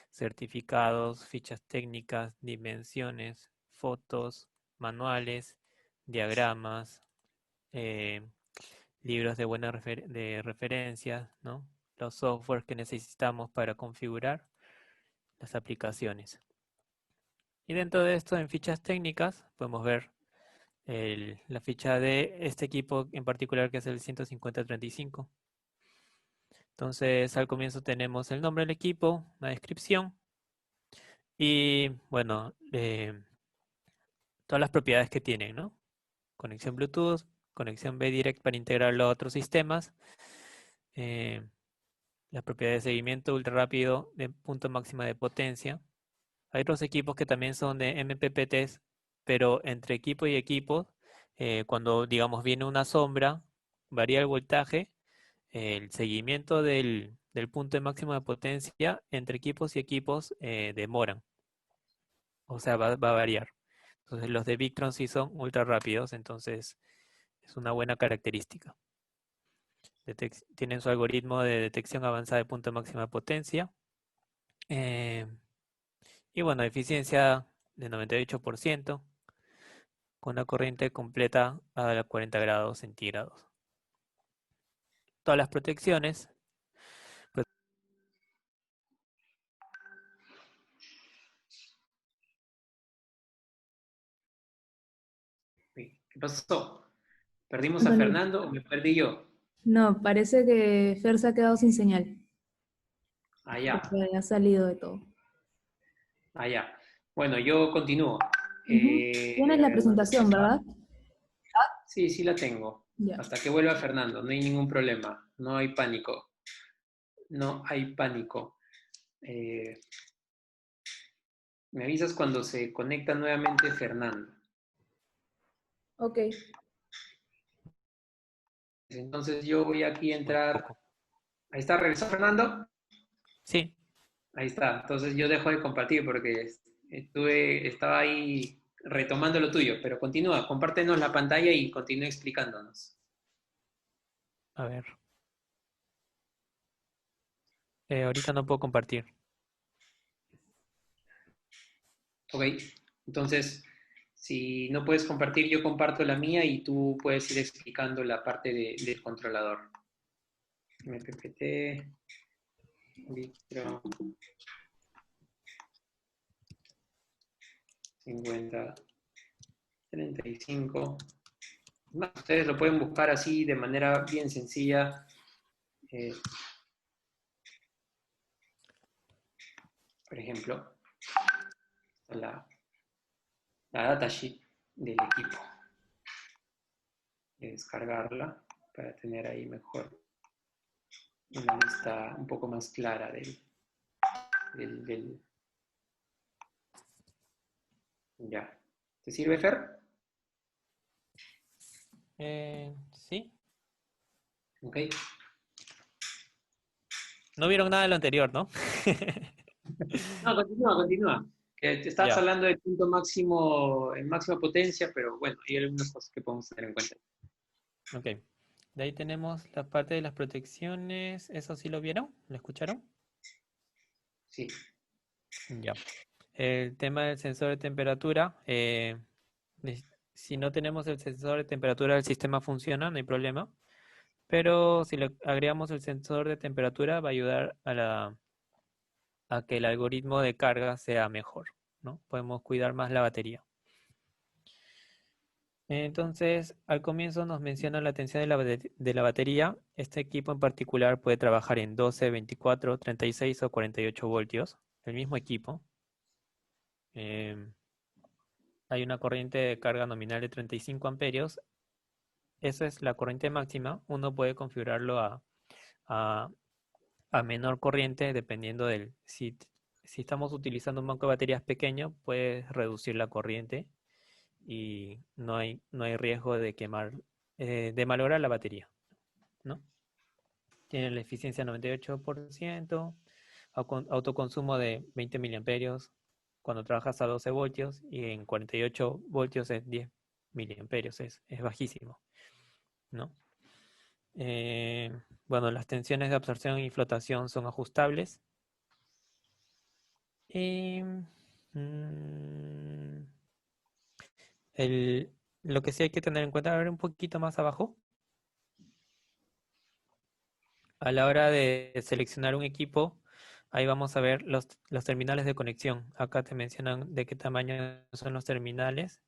certificados, fichas técnicas, dimensiones, fotos, manuales, diagramas, eh, libros de buena de referencia, ¿no? Los softwares que necesitamos para configurar las aplicaciones. Y dentro de esto, en fichas técnicas, podemos ver la ficha de este equipo en particular, que es el 15035. Entonces, al comienzo tenemos el nombre del equipo, la descripción y, bueno, todas las propiedades que tienen, ¿no? Conexión Bluetooth, conexión B-Direct para integrarlo a otros sistemas, eh, las propiedades de seguimiento ultra rápido de punto máxima de potencia. Hay otros equipos que también son de MPPTs, pero entre equipo y equipo, cuando digamos viene una sombra, varía el voltaje, el seguimiento del punto de máximo de potencia entre equipos y equipos demoran, o sea, va a variar. Entonces los de Victron sí son ultra rápidos, entonces es una buena característica. Tienen su algoritmo de detección avanzada de punto de máxima potencia. eh, y bueno, eficiencia de 98%, con una corriente completa a 40 grados centígrados. Todas las protecciones, pues, ¿Qué pasó? ¿Perdimos a Anthony, Fernando o me perdí yo? no, parece que Fer se ha quedado sin señal, Allá, porque ha salido de todo. allá. Bueno, yo continúo. Ujú. Tienes la presentación, ¿verdad? Sí, sí la tengo. Ya. Hasta que vuelva Fernando, no hay ningún problema. No hay pánico. No hay pánico. Eh, Me avisas cuando se conecta nuevamente Fernando. Ok. Entonces yo voy aquí a bueno, entrar. poco. Ahí está, ¿regresó Fernando? Sí, Ahí está. Entonces yo dejo de compartir porque estaba ahí retomando lo tuyo, pero continúa, compártenos la pantalla y continúa explicándonos. a ver. Ahorita no puedo compartir. Ok, entonces si no puedes compartir, yo comparto la mía y tú puedes ir explicando la parte del controlador. MPPT, Victron, 50, 35. Ustedes lo pueden buscar así de manera bien sencilla. eh, por ejemplo, la datasheet del equipo. Descargarla para tener ahí mejor una lista un poco más clara del. Ya. ¿Te sirve, Fer? Sí. Ok. No vieron nada de lo anterior, ¿no? No, continúa, continúa. Que te estabas Ya, hablando del punto máximo, en máxima potencia, pero bueno, hay algunas cosas que podemos tener en cuenta. ok. De ahí tenemos la parte de las protecciones. ¿Eso sí lo vieron? ¿Lo escucharon? Sí. Ya. El tema del sensor de temperatura. Si no tenemos el sensor de temperatura, el sistema funciona, no hay problema. Pero si le agregamos el sensor de temperatura, va a ayudar a que el algoritmo de carga sea mejor, ¿no? Podemos cuidar más la batería. Entonces, al comienzo nos menciona la tensión de la batería. Este equipo en particular puede trabajar en 12, 24, 36 o 48 voltios. El mismo equipo. Em, Hay una corriente de carga nominal de 35 amperios. Esa es la corriente máxima. Uno puede configurarlo a, a menor corriente dependiendo si estamos utilizando un banco de baterías pequeño, puedes reducir la corriente y no hay riesgo de quemar, de malograr la batería, ¿no? Tiene la eficiencia 98%, autoconsumo de 20 miliamperios cuando trabajas a 12 voltios y en 48 voltios es 10 miliamperios, es bajísimo, ¿no? Bueno, las tensiones de absorción y flotación son ajustables. Y mm, el- lo que sí hay que tener en cuenta, a ver un poquito más abajo, a la hora de seleccionar un equipo, ahí vamos a ver los terminales de conexión. Acá te mencionan de qué tamaño son los terminales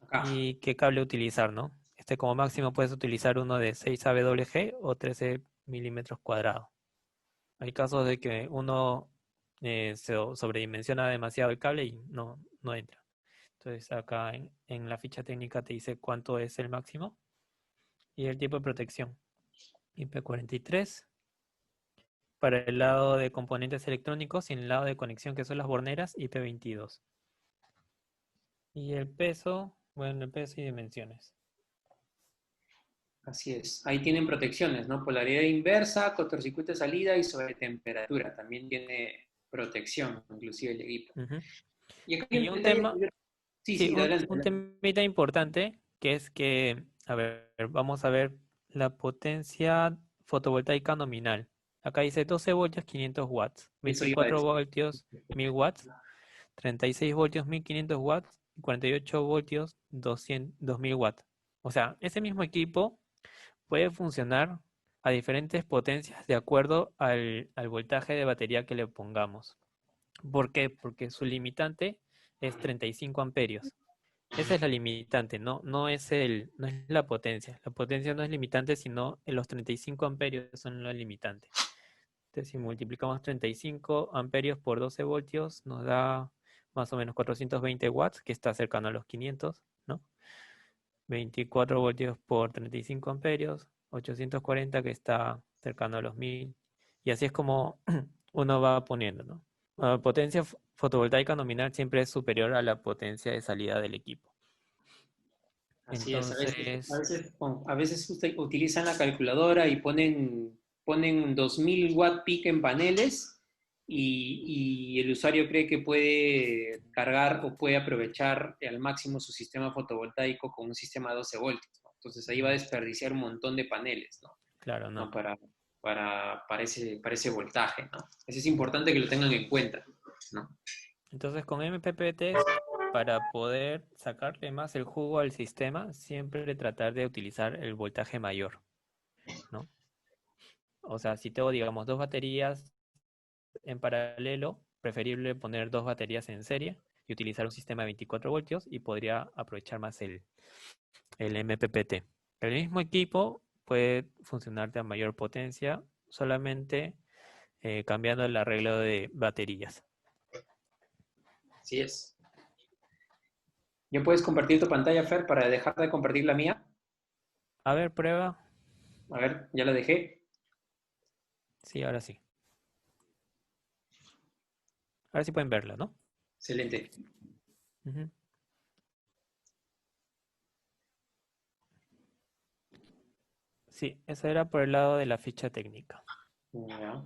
Acá. y qué cable utilizar, ¿no? Como máximo puedes utilizar uno de 6 AWG o 13 milímetros cuadrados. Hay casos de que uno sobredimensiona demasiado el cable y no entra. Entonces acá en la ficha técnica te dice cuánto es el máximo y el tipo de protección. IP43 para el lado de componentes electrónicos y en el lado de conexión que son las borneras IP22. Y el peso, bueno, el peso y dimensiones. Así es. Ahí tienen protecciones, ¿no? Polaridad inversa, cortocircuito de salida y sobre temperatura. También tiene protección, inclusive el equipo. Ujú. Y acá hay Y un un detalle. tema, Sí, sí, sí, adelante. un temita importante que es que, a ver, vamos a ver la potencia fotovoltaica nominal. Acá dice 12 voltios 500 watts, Eso iba a 24 decir. voltios 1000 watts, 36 voltios 1500 watts y 48 voltios 2000 watts. O sea, ese mismo equipo puede funcionar a diferentes potencias de acuerdo al voltaje de batería que le pongamos. ¿Por qué? Porque su limitante es 35 amperios. Esa es la limitante, no es la potencia. La potencia no es limitante, sino en los 35 amperios son la limitante. Entonces, si multiplicamos 35 amperios por 12 voltios, nos da más o menos 420 watts, que está cercano a los 500, ¿no? 24 voltios por 35 amperios, 840 que está cercano a los 1000. Y así es como uno va poniendo, ¿no? La potencia fotovoltaica nominal siempre es superior a la potencia de salida del equipo. Así es. Entonces, A veces utilizan la calculadora y ponen 2000 watt peak en paneles y el usuario cree que puede cargar o puede aprovechar al máximo su sistema fotovoltaico con un sistema 12 voltios, ¿no? Entonces ahí va a desperdiciar un montón de paneles, ¿no? claro, ¿No? no. Para ese voltaje, ¿no? Eso es importante que lo tengan en cuenta, ¿no? Entonces, con MPPT, para poder sacarle más el jugo al sistema, siempre tratar de utilizar el voltaje mayor, ¿no? O sea, si tengo, digamos, dos baterías en paralelo, preferible poner dos baterías en serie y utilizar un sistema de 24 voltios y podría aprovechar más el MPPT. El mismo equipo puede funcionar a mayor potencia, solamente cambiando el arreglo de baterías. Así es. ¿Ya puedes compartir tu pantalla, Fer, para dejar de compartir la mía? A ver, prueba. A ver, ya la dejé. Sí, ahora sí. Ahora sí pueden verla, ¿no? Excelente. Ujú. Sí, eso era por el lado de la ficha técnica. Ya.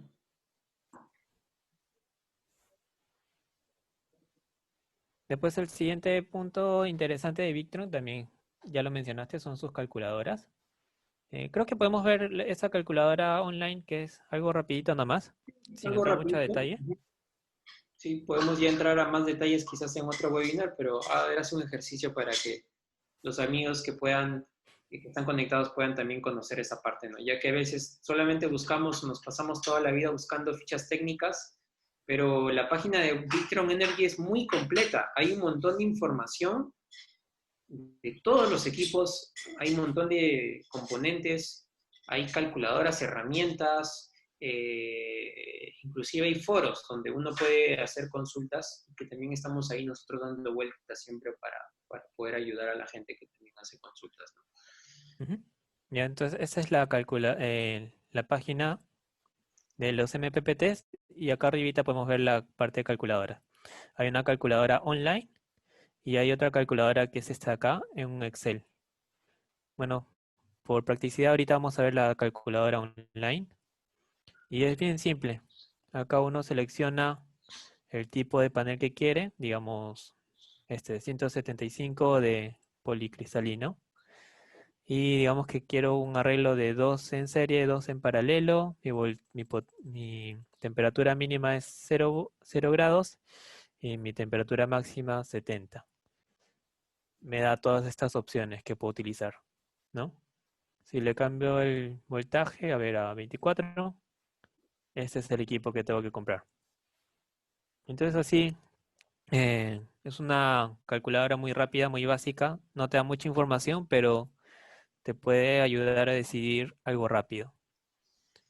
Después el siguiente punto interesante de Victron, también ya lo mencionaste, son sus calculadoras. Creo que podemos ver esa calculadora online, que es algo rapidito nomás, sin Algo entrar mucho a rapidito. detalle. Sí, podemos ya entrar a más detalles quizás en otro webinar, pero a ver, hace un ejercicio para que los amigos que están conectados puedan también conocer esa parte, ¿no? Ya que a veces solamente nos pasamos toda la vida buscando fichas técnicas, pero la página de Victron Energy es muy completa. Hay un montón de información de todos los equipos, hay un montón de componentes, hay calculadoras, herramientas, inclusive hay foros donde uno puede hacer consultas, que también estamos ahí nosotros dando vueltas siempre para poder ayudar a la gente que también hace consultas, ¿no? Ujú. Ya, entonces esa es la página de los MPPTs y acá arribita podemos ver la parte de calculadora. Hay una calculadora online y hay otra calculadora que es esta acá en un Excel. Bueno, por practicidad ahorita vamos a ver la calculadora online y es bien simple. Acá uno selecciona el tipo de panel que quiere, digamos 175 de policristalino. Y digamos que quiero un arreglo de dos en serie, dos en paralelo. Mi temperatura mínima es 0 grados y mi temperatura máxima 70. Me da todas estas opciones que puedo utilizar, ¿no? Si le cambio el voltaje, a ver, a 24, este es el equipo que tengo que comprar. Entonces así, es una calculadora muy rápida, muy básica, no te da mucha información, pero te puede ayudar a decidir algo rápido.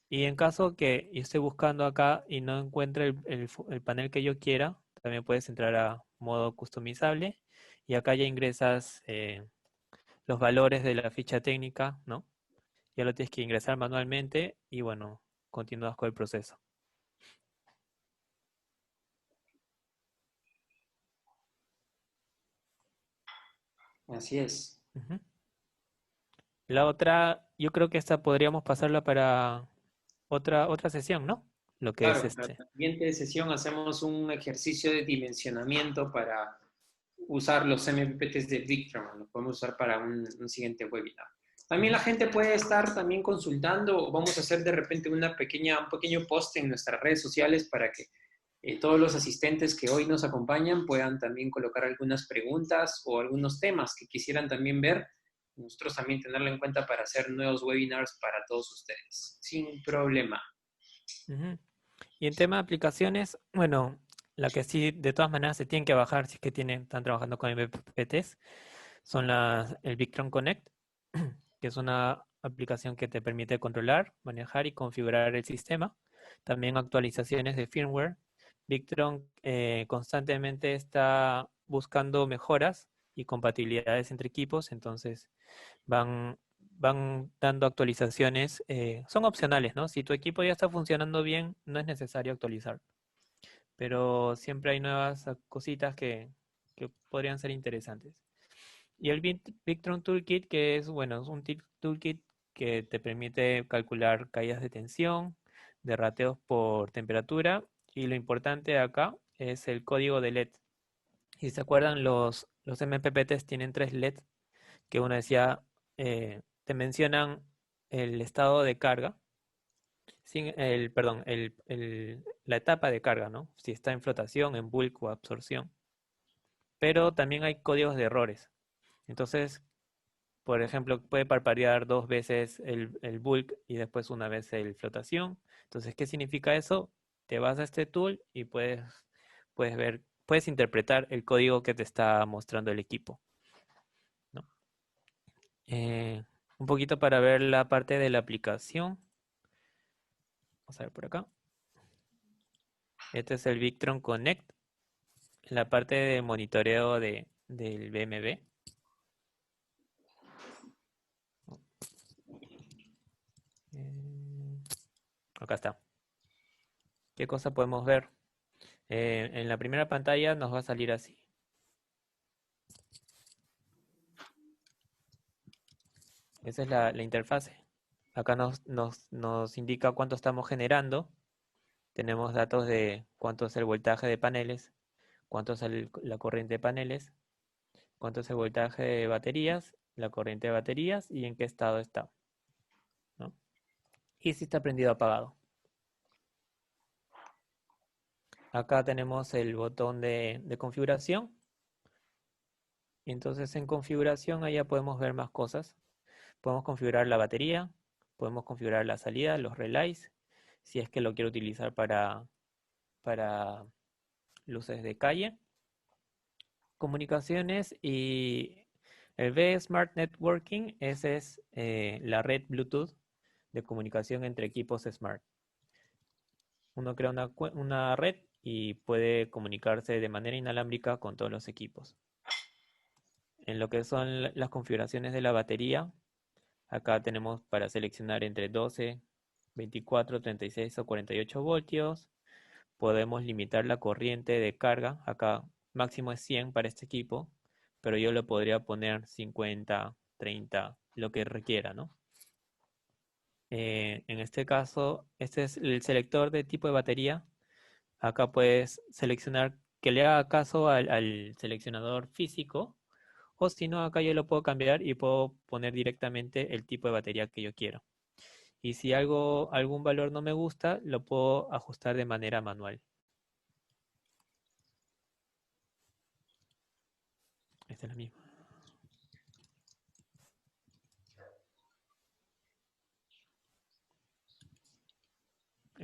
Y en caso que yo esté buscando acá y no encuentre el panel que yo quiera, también puedes entrar a modo customizable y acá ya ingresas los valores de la ficha técnica, ¿no? Ya lo tienes que ingresar manualmente y bueno, continúas con el proceso. Así es. Ujú. La otra, yo creo que esta podríamos pasarla para otra sesión, ¿no? Lo que es Claro, para este. la siguiente sesión hacemos un ejercicio de dimensionamiento para usar los MPPTs de Victron. Lo podemos usar para un siguiente webinar. También la Ujú. gente puede estar también consultando. Vamos a hacer de repente un pequeño post en nuestras redes sociales para que todos los asistentes que hoy nos acompañan puedan también colocar algunas preguntas o algunos temas que quisieran también ver. Nosotros también tenerlo en cuenta para hacer nuevos webinars para todos ustedes, sin problema. Ujú. Y en tema de aplicaciones, bueno, la que sí de todas maneras se tienen que bajar si es que están trabajando con MPPTs son el Victron Connect, que es una aplicación que te permite controlar, manejar y configurar el sistema. También actualizaciones de firmware. Victron constantemente está buscando mejoras y compatibilidades entre equipos, entonces van dando actualizaciones. Son opcionales, ¿no? Si tu equipo ya está funcionando bien, no es necesario actualizar, pero siempre hay nuevas cositas que podrían ser interesantes. Y el Victron Toolkit, que es, bueno, es un toolkit que te permite calcular caídas de tensión, de rateos por temperatura, y lo importante acá es el código de LED. Si se acuerdan, los MPPTs tienen 3 LEDs, que uno decía, te mencionan el estado de carga, perdón, la etapa de carga, ¿no? Si está en flotación, en bulk o absorción. Pero también hay códigos de errores. Entonces, por ejemplo, puede parpadear 2 veces el bulk y después una vez el flotación. Entonces, ¿qué significa eso? Te vas a este tool y puedes ver, puedes interpretar el código que te está mostrando el equipo, ¿no? Eh, un poquito para ver la parte de la aplicación. Vamos a ver por acá. Este es el Victron Connect, la parte de monitoreo del BMB. Eh, Acá está. ¿Qué cosa podemos ver? En la primera pantalla nos va a salir así. Esa es la interfase. Acá nos indica cuánto estamos generando. Tenemos datos de cuánto es el voltaje de paneles, cuánto es la corriente de paneles, cuánto es el voltaje de baterías, la corriente de baterías y en qué estado está, ¿no? Y si está prendido o apagado. Acá tenemos el botón de configuración. Y entonces en configuración allá podemos ver más cosas. Podemos configurar la batería, podemos configurar la salida, los relays, si es que lo quiero utilizar para luces de calle, comunicaciones y el B Smart Networking, esa es la red Bluetooth de comunicación entre equipos Smart. Uno crea una red y puede comunicarse de manera inalámbrica con todos los equipos. En lo que son las configuraciones de la batería, acá tenemos para seleccionar entre 12, 24, 36 o 48 voltios. Podemos limitar la corriente de carga. Acá máximo es 100 para este equipo, pero yo le podría poner 50, 30, lo que requiera, ¿no? En este caso, este es el selector de tipo de batería. Acá puedes seleccionar que le haga caso al seleccionador físico, o si no, acá yo lo puedo cambiar y puedo poner directamente el tipo de batería que yo quiero. Y si algún valor no me gusta, lo puedo ajustar de manera manual. Esta es la misma.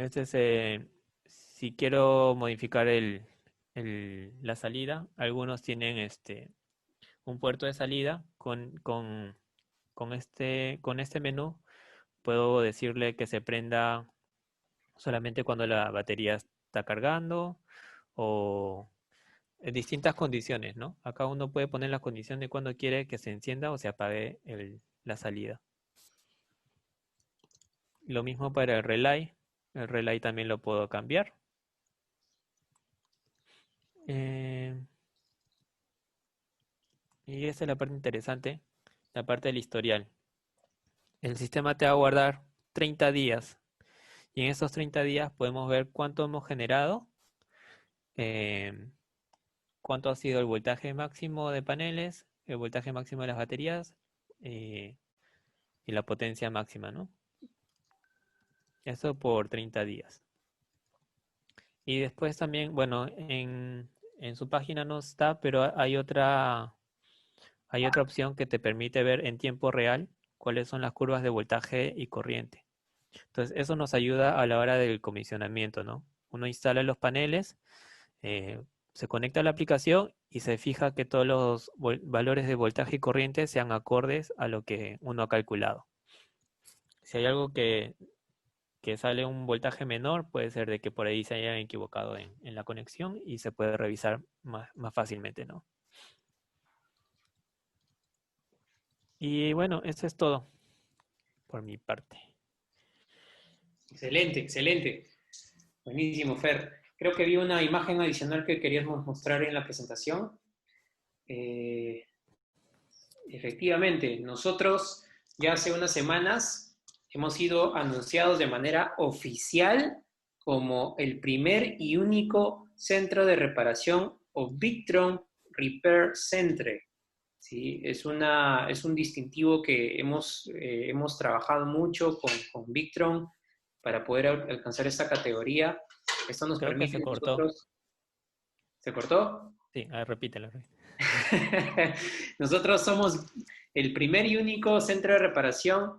Este es, si quiero modificar la salida, algunos tienen un puerto de salida con este menú. Puedo decirle que se prenda solamente cuando la batería está cargando o en distintas condiciones, ¿no? Acá uno puede poner la condición de cuando quiere que se encienda o se apague la salida. Lo mismo para el relay. El relay también lo puedo cambiar. Eh, y esa es la parte interesante, la parte del historial. El sistema te va a guardar 30 días. Y en esos 30 días podemos ver cuánto hemos generado, eh, cuánto ha sido el voltaje máximo de paneles, el voltaje máximo de las baterías eh, y la potencia máxima, ¿no? Eso por 30 días. Y después también, bueno, en su página no está, pero hay otra opción que te permite ver en tiempo real cuáles son las curvas de voltaje y corriente. Entonces, eso nos ayuda a la hora del comisionamiento, ¿no? Uno instala los paneles, se conecta a la aplicación y se fija que todos los valores de voltaje y corriente sean acordes a lo que uno ha calculado. Si hay algo que sale un voltaje menor, puede ser de que por ahí se hayan equivocado en la conexión y se puede revisar más fácilmente, ¿no? Y bueno, eso es todo por mi parte. Excelente, excelente. Buenísimo, Fer. Creo que vi una imagen adicional que queríamos mostrar en la presentación. Eh, Efectivamente, nosotros ya hace unas semanas hemos sido anunciados de manera oficial como el primer y único centro de reparación o Victron Repair Center. ¿Sí? Es un distintivo que hemos trabajado mucho con Victron para poder alcanzar esta categoría. Esto nos Creo que permite se a cortó. nosotros... ¿Se cortó? Sí, a ver, repítelo. Nosotros somos el primer y único centro de reparación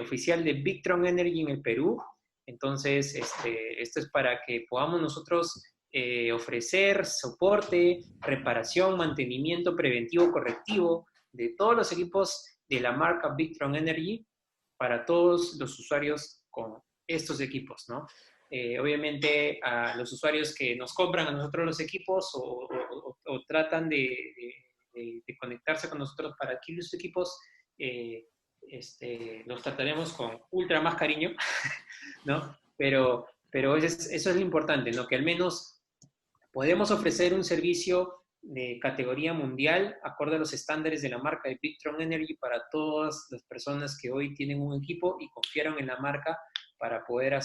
oficial de Victron Energy en el Perú. Entonces, esto es para que podamos nosotros ofrecer soporte, reparación, mantenimiento preventivo correctivo de todos los equipos de la marca Victron Energy para todos los usuarios con estos equipos, ¿no? Obviamente a los usuarios que nos compran a nosotros los equipos o tratan de conectarse con nosotros para adquirir sus equipos, los trataremos con ultra más cariño, ¿no? Pero eso es lo importante, ¿no? Que al menos podemos ofrecer un servicio de categoría mundial acorde a los estándares de la marca de Victron Energy para todas las personas que hoy tienen un equipo y confiaron en la marca para poder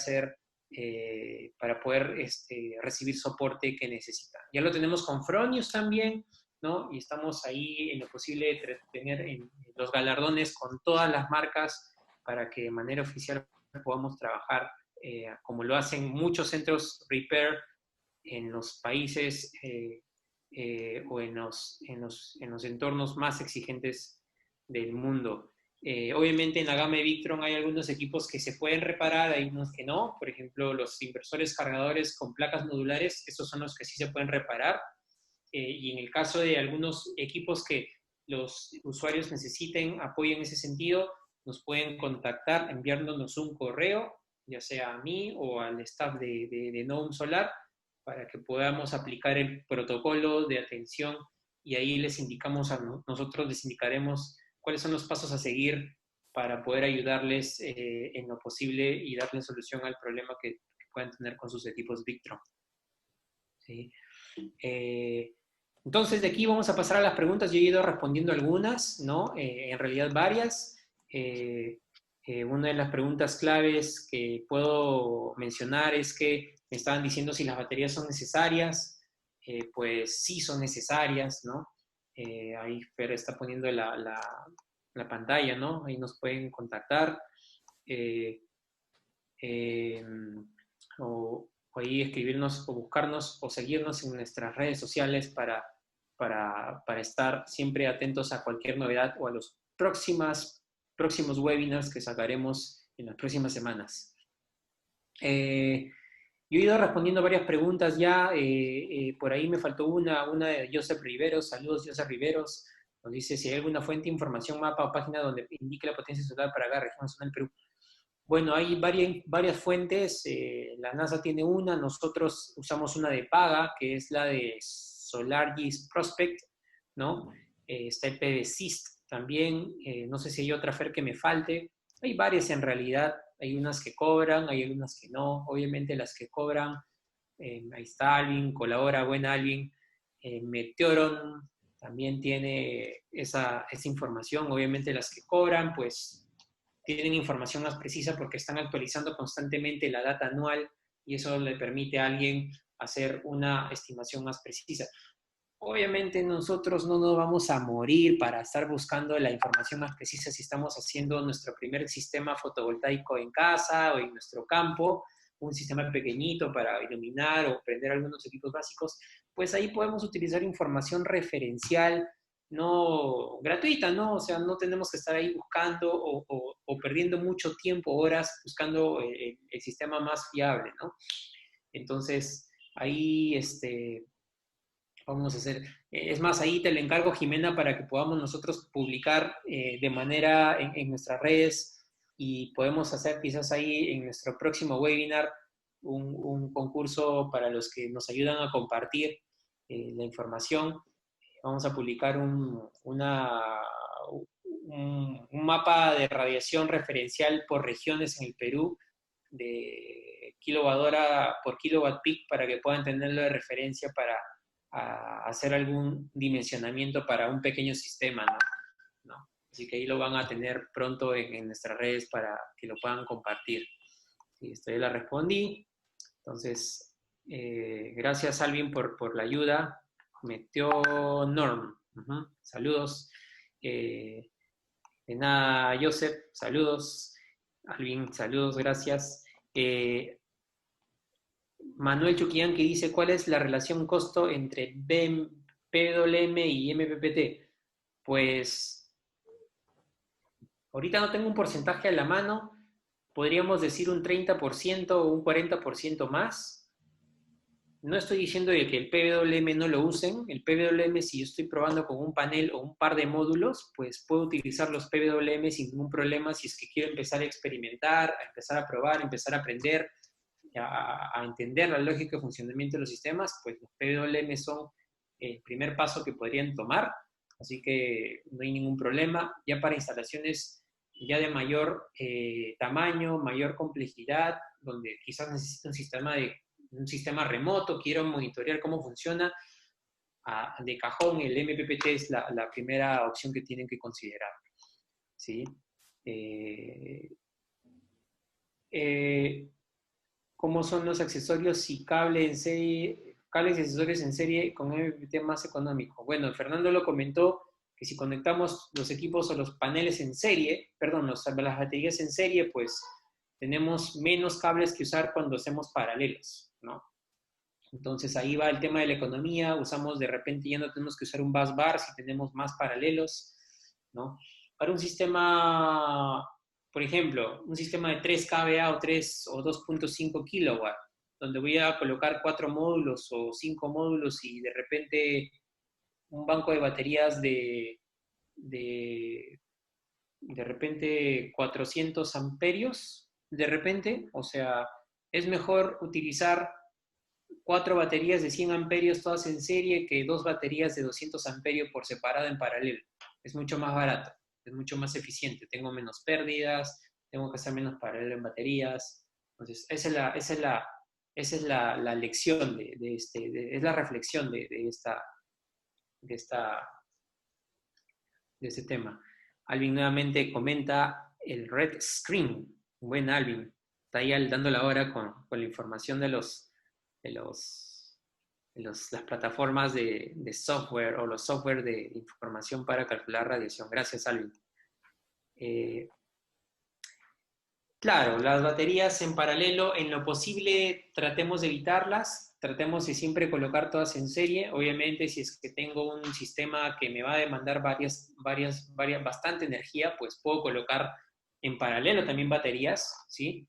recibir soporte que necesitan. Ya lo tenemos con Fronius también, ¿no? Y estamos ahí en lo posible de tener en los galardones con todas las marcas para que de manera oficial podamos trabajar como lo hacen muchos centros repair en los países o en los entornos más exigentes del mundo. Obviamente en la gama de Victron hay algunos equipos que se pueden reparar, hay unos que no. Por ejemplo, los inversores cargadores con placas modulares, esos son los que sí se pueden reparar. Y en el caso de algunos equipos que los usuarios necesiten apoyo en ese sentido, nos pueden contactar enviándonos un correo, ya sea a mí o al staff de Novum Solar, para que podamos aplicar el protocolo de atención y ahí nosotros les indicaremos cuáles son los pasos a seguir para poder ayudarles en lo posible y darles solución al problema que puedan tener con sus equipos Victron. ¿Sí? Entonces, de aquí vamos a pasar a las preguntas. Yo he ido respondiendo algunas, ¿no? En realidad varias. Una de las preguntas claves que puedo mencionar es que me estaban diciendo si las baterías son necesarias. Pues sí son necesarias, ¿no? Ahí Fer está poniendo la pantalla, ¿no? Ahí nos pueden contactar. O ahí escribirnos o buscarnos o seguirnos en nuestras redes sociales para estar siempre atentos a cualquier novedad o a los próximos webinars que sacaremos en las próximas semanas. Yo he ido respondiendo varias preguntas ya. Por ahí me faltó una de Joseph Riveros. Saludos, Joseph Riveros. Nos dice si hay alguna fuente de información, mapa o página donde indique la potencia solar para cada región nacional del Perú. Bueno, hay varias fuentes. La NASA tiene una. Nosotros usamos una de paga, que es la de SolarGis Prospect, ¿no? Está el PVSIST también. No sé si hay otra FER que me falte. Hay varias en realidad. Hay unas que cobran, hay algunas que no. Obviamente las que cobran, ahí está Alvin, colabora, buen Alvin. Meteoron también tiene esa información. Obviamente las que cobran, pues tienen información más precisa porque están actualizando constantemente la data anual y eso le permite a alguien hacer una estimación más precisa. Obviamente nosotros no nos vamos a morir para estar buscando la información más precisa si estamos haciendo nuestro primer sistema fotovoltaico en casa o en nuestro campo, un sistema pequeñito para iluminar o prender algunos equipos básicos, pues ahí podemos utilizar información referencial, no gratuita, ¿no? O sea, no tenemos que estar ahí buscando o perdiendo mucho tiempo, horas, buscando el sistema más fiable, ¿no? Entonces, ahí, vamos a hacer, es más, ahí te lo encargo, Jimena, para que podamos nosotros publicar de manera en nuestras redes y podemos hacer quizás ahí en nuestro próximo webinar un concurso para los que nos ayudan a compartir la información. Vamos a publicar un mapa de radiación referencial por regiones en el Perú de kilowatt hora por kilowatt peak para que puedan tenerlo de referencia para hacer algún dimensionamiento para un pequeño sistema, ¿no? ¿No? Así que ahí lo van a tener pronto en nuestras redes para que lo puedan compartir. Sí, esto ya la respondí. Entonces, gracias Alvin por la ayuda. Metió Norm. Saludos. De nada, Joseph, saludos. Alvin, saludos, gracias. Manuel Chuquillán que dice, ¿cuál es la relación costo entre PWM y MPPT? Pues, ahorita no tengo un porcentaje a la mano, podríamos decir un 30% o un 40% más. No estoy diciendo de que el PWM no lo usen. El PWM, si yo estoy probando con un panel o un par de módulos, pues puedo utilizar los PWM sin ningún problema si es que quiero empezar a experimentar, a empezar a probar, a empezar a aprender, a entender la lógica de funcionamiento de los sistemas, pues los PWM son el primer paso que podrían tomar, así que no hay ningún problema. Ya para instalaciones ya de mayor tamaño, mayor complejidad, donde quizás necesite un sistema remoto, quiero monitorear cómo funciona, de cajón el MPPT es la primera opción que tienen que considerar. ¿Sí? ¿Cómo son los accesorios y cables y accesorios en serie con MPPT más económico? Bueno, Fernando lo comentó, que si conectamos los equipos o los paneles en serie, perdón, las baterías en serie, pues tenemos menos cables que usar cuando hacemos paralelos, ¿no? Entonces ahí va el tema de la economía, usamos de repente, ya no tenemos que usar un bus bar si tenemos más paralelos, ¿no? Para un sistema, por ejemplo, un sistema de 3 kVA o 3 o 2.5 kilowatt, donde voy a colocar 4 módulos o 5 módulos y de repente un banco de baterías de repente 400 amperios, de repente, o sea, es mejor utilizar 4 baterías de 100 amperios todas en serie que 2 baterías de 200 amperios por separado en paralelo. Es mucho más barato, es mucho más eficiente, tengo menos pérdidas, tengo que hacer menos paralelo en baterías. Entonces, esa es la lección es la reflexión de este tema. Alvin nuevamente comenta el red screen. Buen Alvin, está ahí dando la hora con la información de las plataformas de software o los software de información para calcular radiación. Gracias, Alvin. Claro, las baterías en paralelo, en lo posible tratemos de evitarlas, tratemos de siempre colocar todas en serie. Obviamente, si es que tengo un sistema que me va a demandar bastante energía, pues puedo colocar en paralelo también baterías, ¿sí?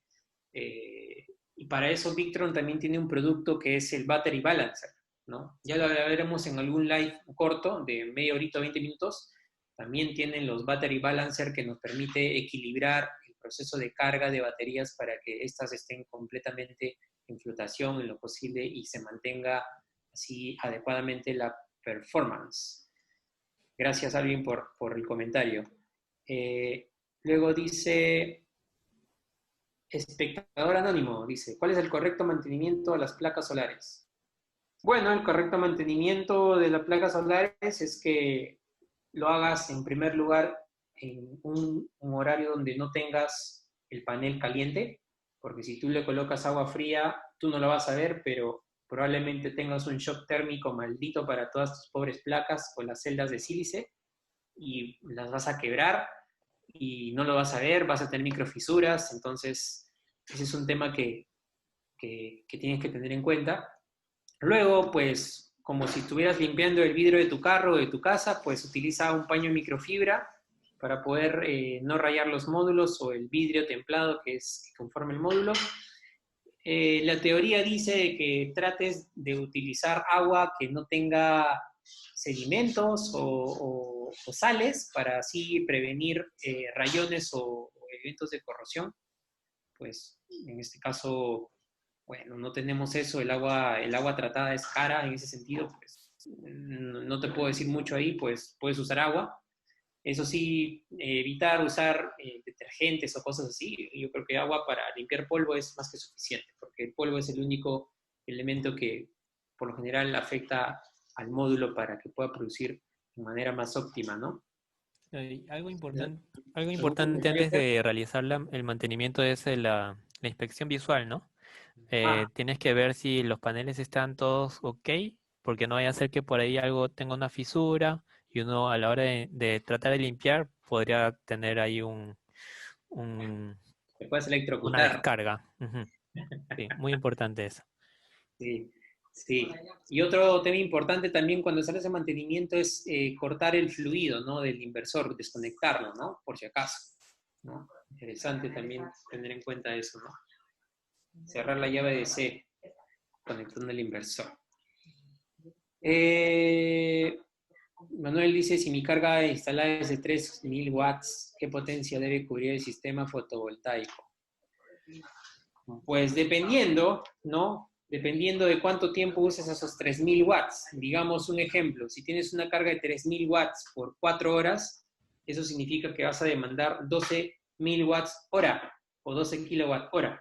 Y para eso Victron también tiene un producto que es el Battery Balancer, ¿no? Ya lo veremos en algún live corto de media horita o 20 minutos. También tienen los Battery Balancer que nos permite equilibrar el proceso de carga de baterías para que éstas estén completamente en flotación en lo posible y se mantenga así adecuadamente la performance. Gracias, Alvin, por el comentario. Luego dice, espectador anónimo, dice, ¿cuál es el correcto mantenimiento a las placas solares? Bueno, el correcto mantenimiento de las placas solares es que lo hagas en primer lugar en un horario donde no tengas el panel caliente, porque si tú le colocas agua fría, tú no lo vas a ver, pero probablemente tengas un shock térmico maldito para todas tus pobres placas o las celdas de sílice y las vas a quebrar y no lo vas a ver, vas a tener microfisuras, entonces ese es un tema que tienes que tener en cuenta. Luego, pues, como si estuvieras limpiando el vidrio de tu carro o de tu casa, pues utiliza un paño de microfibra para poder no rayar los módulos o el vidrio templado que conforma el módulo. La teoría dice que trates de utilizar agua que no tenga sedimentos o sales para así prevenir rayones o eventos de corrosión. Pues en este caso, bueno, no tenemos eso, el agua tratada es cara en ese sentido, pues no te puedo decir mucho ahí, pues puedes usar agua. Eso sí, evitar usar detergentes o cosas así. Yo creo que agua para limpiar polvo es más que suficiente, porque el polvo es el único elemento que por lo general afecta al módulo para que pueda producir de manera más óptima, ¿no? Algo ¿Ya? importante antes de realizar el mantenimiento es la inspección visual, ¿no? Ah, Tienes que ver si los paneles están todos ok, porque no vaya a ser que por ahí algo tenga una fisura y uno a la hora de tratar de limpiar podría tener ahí un- te puedes una electrocutar. descarga. Ujú. Sí, muy importante eso. Sí, sí. Y otro tema importante también cuando sales de mantenimiento es cortar el fluido, ¿no? Del inversor, desconectarlo, ¿no? Por si acaso, ¿no? Interesante también tener en cuenta eso, ¿no? Cerrar la llave de C conectando el inversor. Manuel dice, si mi carga instalada es de 3000 watts, ¿qué potencia debe cubrir el sistema fotovoltaico? Pues dependiendo, ¿no? Dependiendo de cuánto tiempo uses esos 3000 watts. Digamos un ejemplo, si tienes una carga de 3000 watts por 4 horas, eso significa que vas a demandar 12.000 watts hora o 12 kilowatt hora.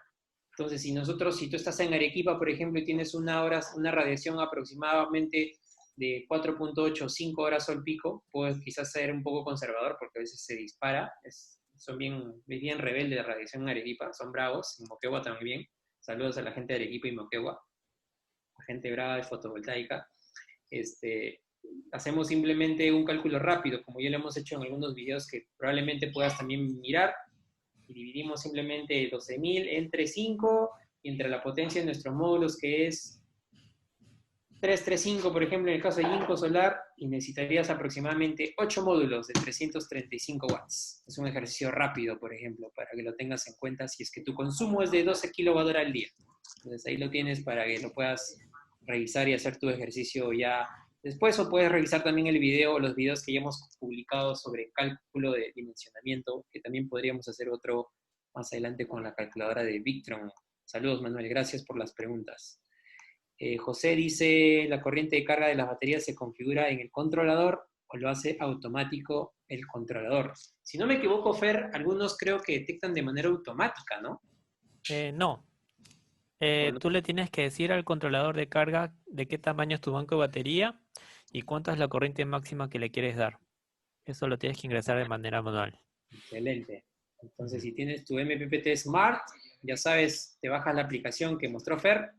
Entonces, si tú estás en Arequipa, por ejemplo, y tienes una radiación aproximadamente de 4.8 o 5 horas sol pico, puedes quizás ser un poco conservador porque a veces se dispara, son bien rebeldes de radiación en Arequipa, son bravos, en Moquegua también. Saludos a la gente de Arequipa y Moquegua, la gente brava de fotovoltaica. Hacemos simplemente un cálculo rápido, como ya lo hemos hecho en algunos videos que probablemente puedas también mirar, y dividimos simplemente 12.000 entre 5 y entre la potencia de nuestros módulos, que es 335, por ejemplo, en el caso de Ginkgo Solar, y necesitarías aproximadamente 8 módulos de 335 watts. Es un ejercicio rápido, por ejemplo, para que lo tengas en cuenta si es que tu consumo es de 12 kWh al día. Entonces ahí lo tienes para que lo puedas revisar y hacer tu ejercicio ya después, o puedes revisar también el video o los videos que ya hemos publicado sobre cálculo de dimensionamiento, que también podríamos hacer otro más adelante con la calculadora de Victron. Saludos, Manuel, gracias por las preguntas. José dice, ¿la corriente de carga de las baterías se configura en el controlador o lo hace automático el controlador? Si no me equivoco, Fer, algunos creo que detectan de manera automática, ¿no? No, tú le tienes que decir al controlador de carga de qué tamaño es tu banco de batería y cuánta es la corriente máxima que le quieres dar. Eso lo tienes que ingresar de manera manual. Excelente. Entonces, si tienes tu MPPT Smart, ya sabes, te bajas la aplicación que mostró Fer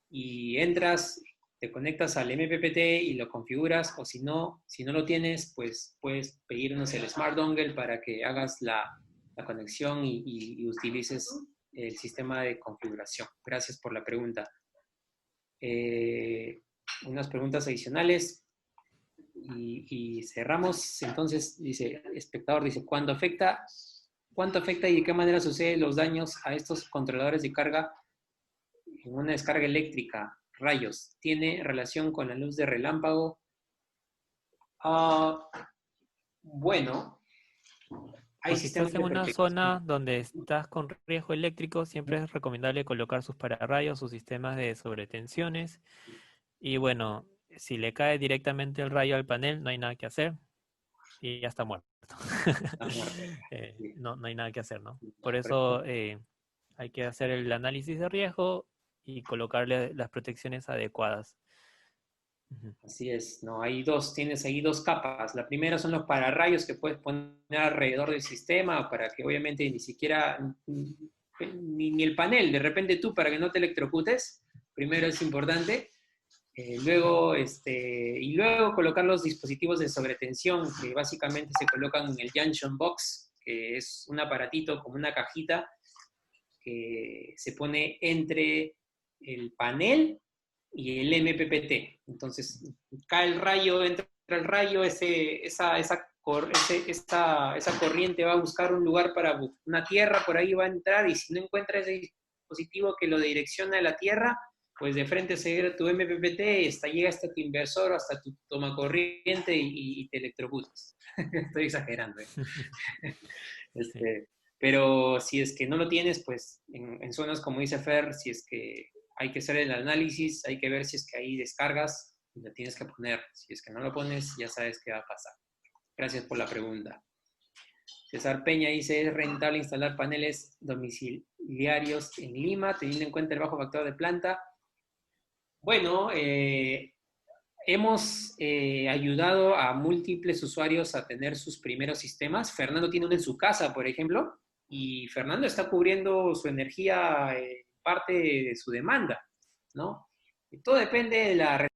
y entras, te conectas al MPPT y lo configuras, o si no lo tienes, pues puedes pedirnos el Smart Dongle para que hagas la conexión y utilices el sistema de configuración. Gracias por la pregunta. Unas preguntas adicionales y cerramos. Entonces, dice, espectador, dice, ¿cuánto afecta y de qué manera suceden los daños a estos controladores de carga en una descarga eléctrica, rayos, ¿tiene relación con la luz de relámpago? Bueno, hay O si sistemas estás en de una protección. zona donde estás con riesgo eléctrico, siempre es recomendable colocar sus pararrayos, sus sistemas de sobretensiones. Y bueno, si le cae directamente el rayo al panel, no hay nada que hacer y ya está muerto. Está muerto. Sí, No hay nada que hacer, ¿no? Por por eso. eso hay que hacer el análisis de riesgo y colocarle las protecciones adecuadas. Ujú. Así es, no, tienes ahí dos capas. La primera son los pararrayos que puedes poner alrededor del sistema para que obviamente ni siquiera, ni el panel, de repente tú para que no te electrocutes, primero es importante. Luego colocar los dispositivos de sobretensión que básicamente se colocan en el junction box, que es un aparatito como una cajita que se pone entre el panel y el MPPT. Entonces, cae el rayo, entra el rayo, esa corriente va a buscar un lugar para una tierra, por ahí va a entrar, y si no encuentra ese dispositivo que lo direcciona a la tierra, pues de frente se ve tu MPPT, llega hasta tu inversor, hasta tu toma corriente y te electrocutas. Estoy exagerando. Sí. Pero si es que no lo tienes, pues en zonas como dice Fer, si es que hay que hacer el análisis, hay que ver si es que hay descargas, lo tienes que poner. Si es que no lo pones, ya sabes qué va a pasar. Gracias por la pregunta. César Peña dice, ¿es rentable instalar paneles domiciliarios en Lima, teniendo en cuenta el bajo factor de planta? Bueno, hemos ayudado a múltiples usuarios a tener sus primeros sistemas. Fernando tiene uno en su casa, por ejemplo, y Fernando está cubriendo su energía parte de su demanda, ¿no? Y todo depende de la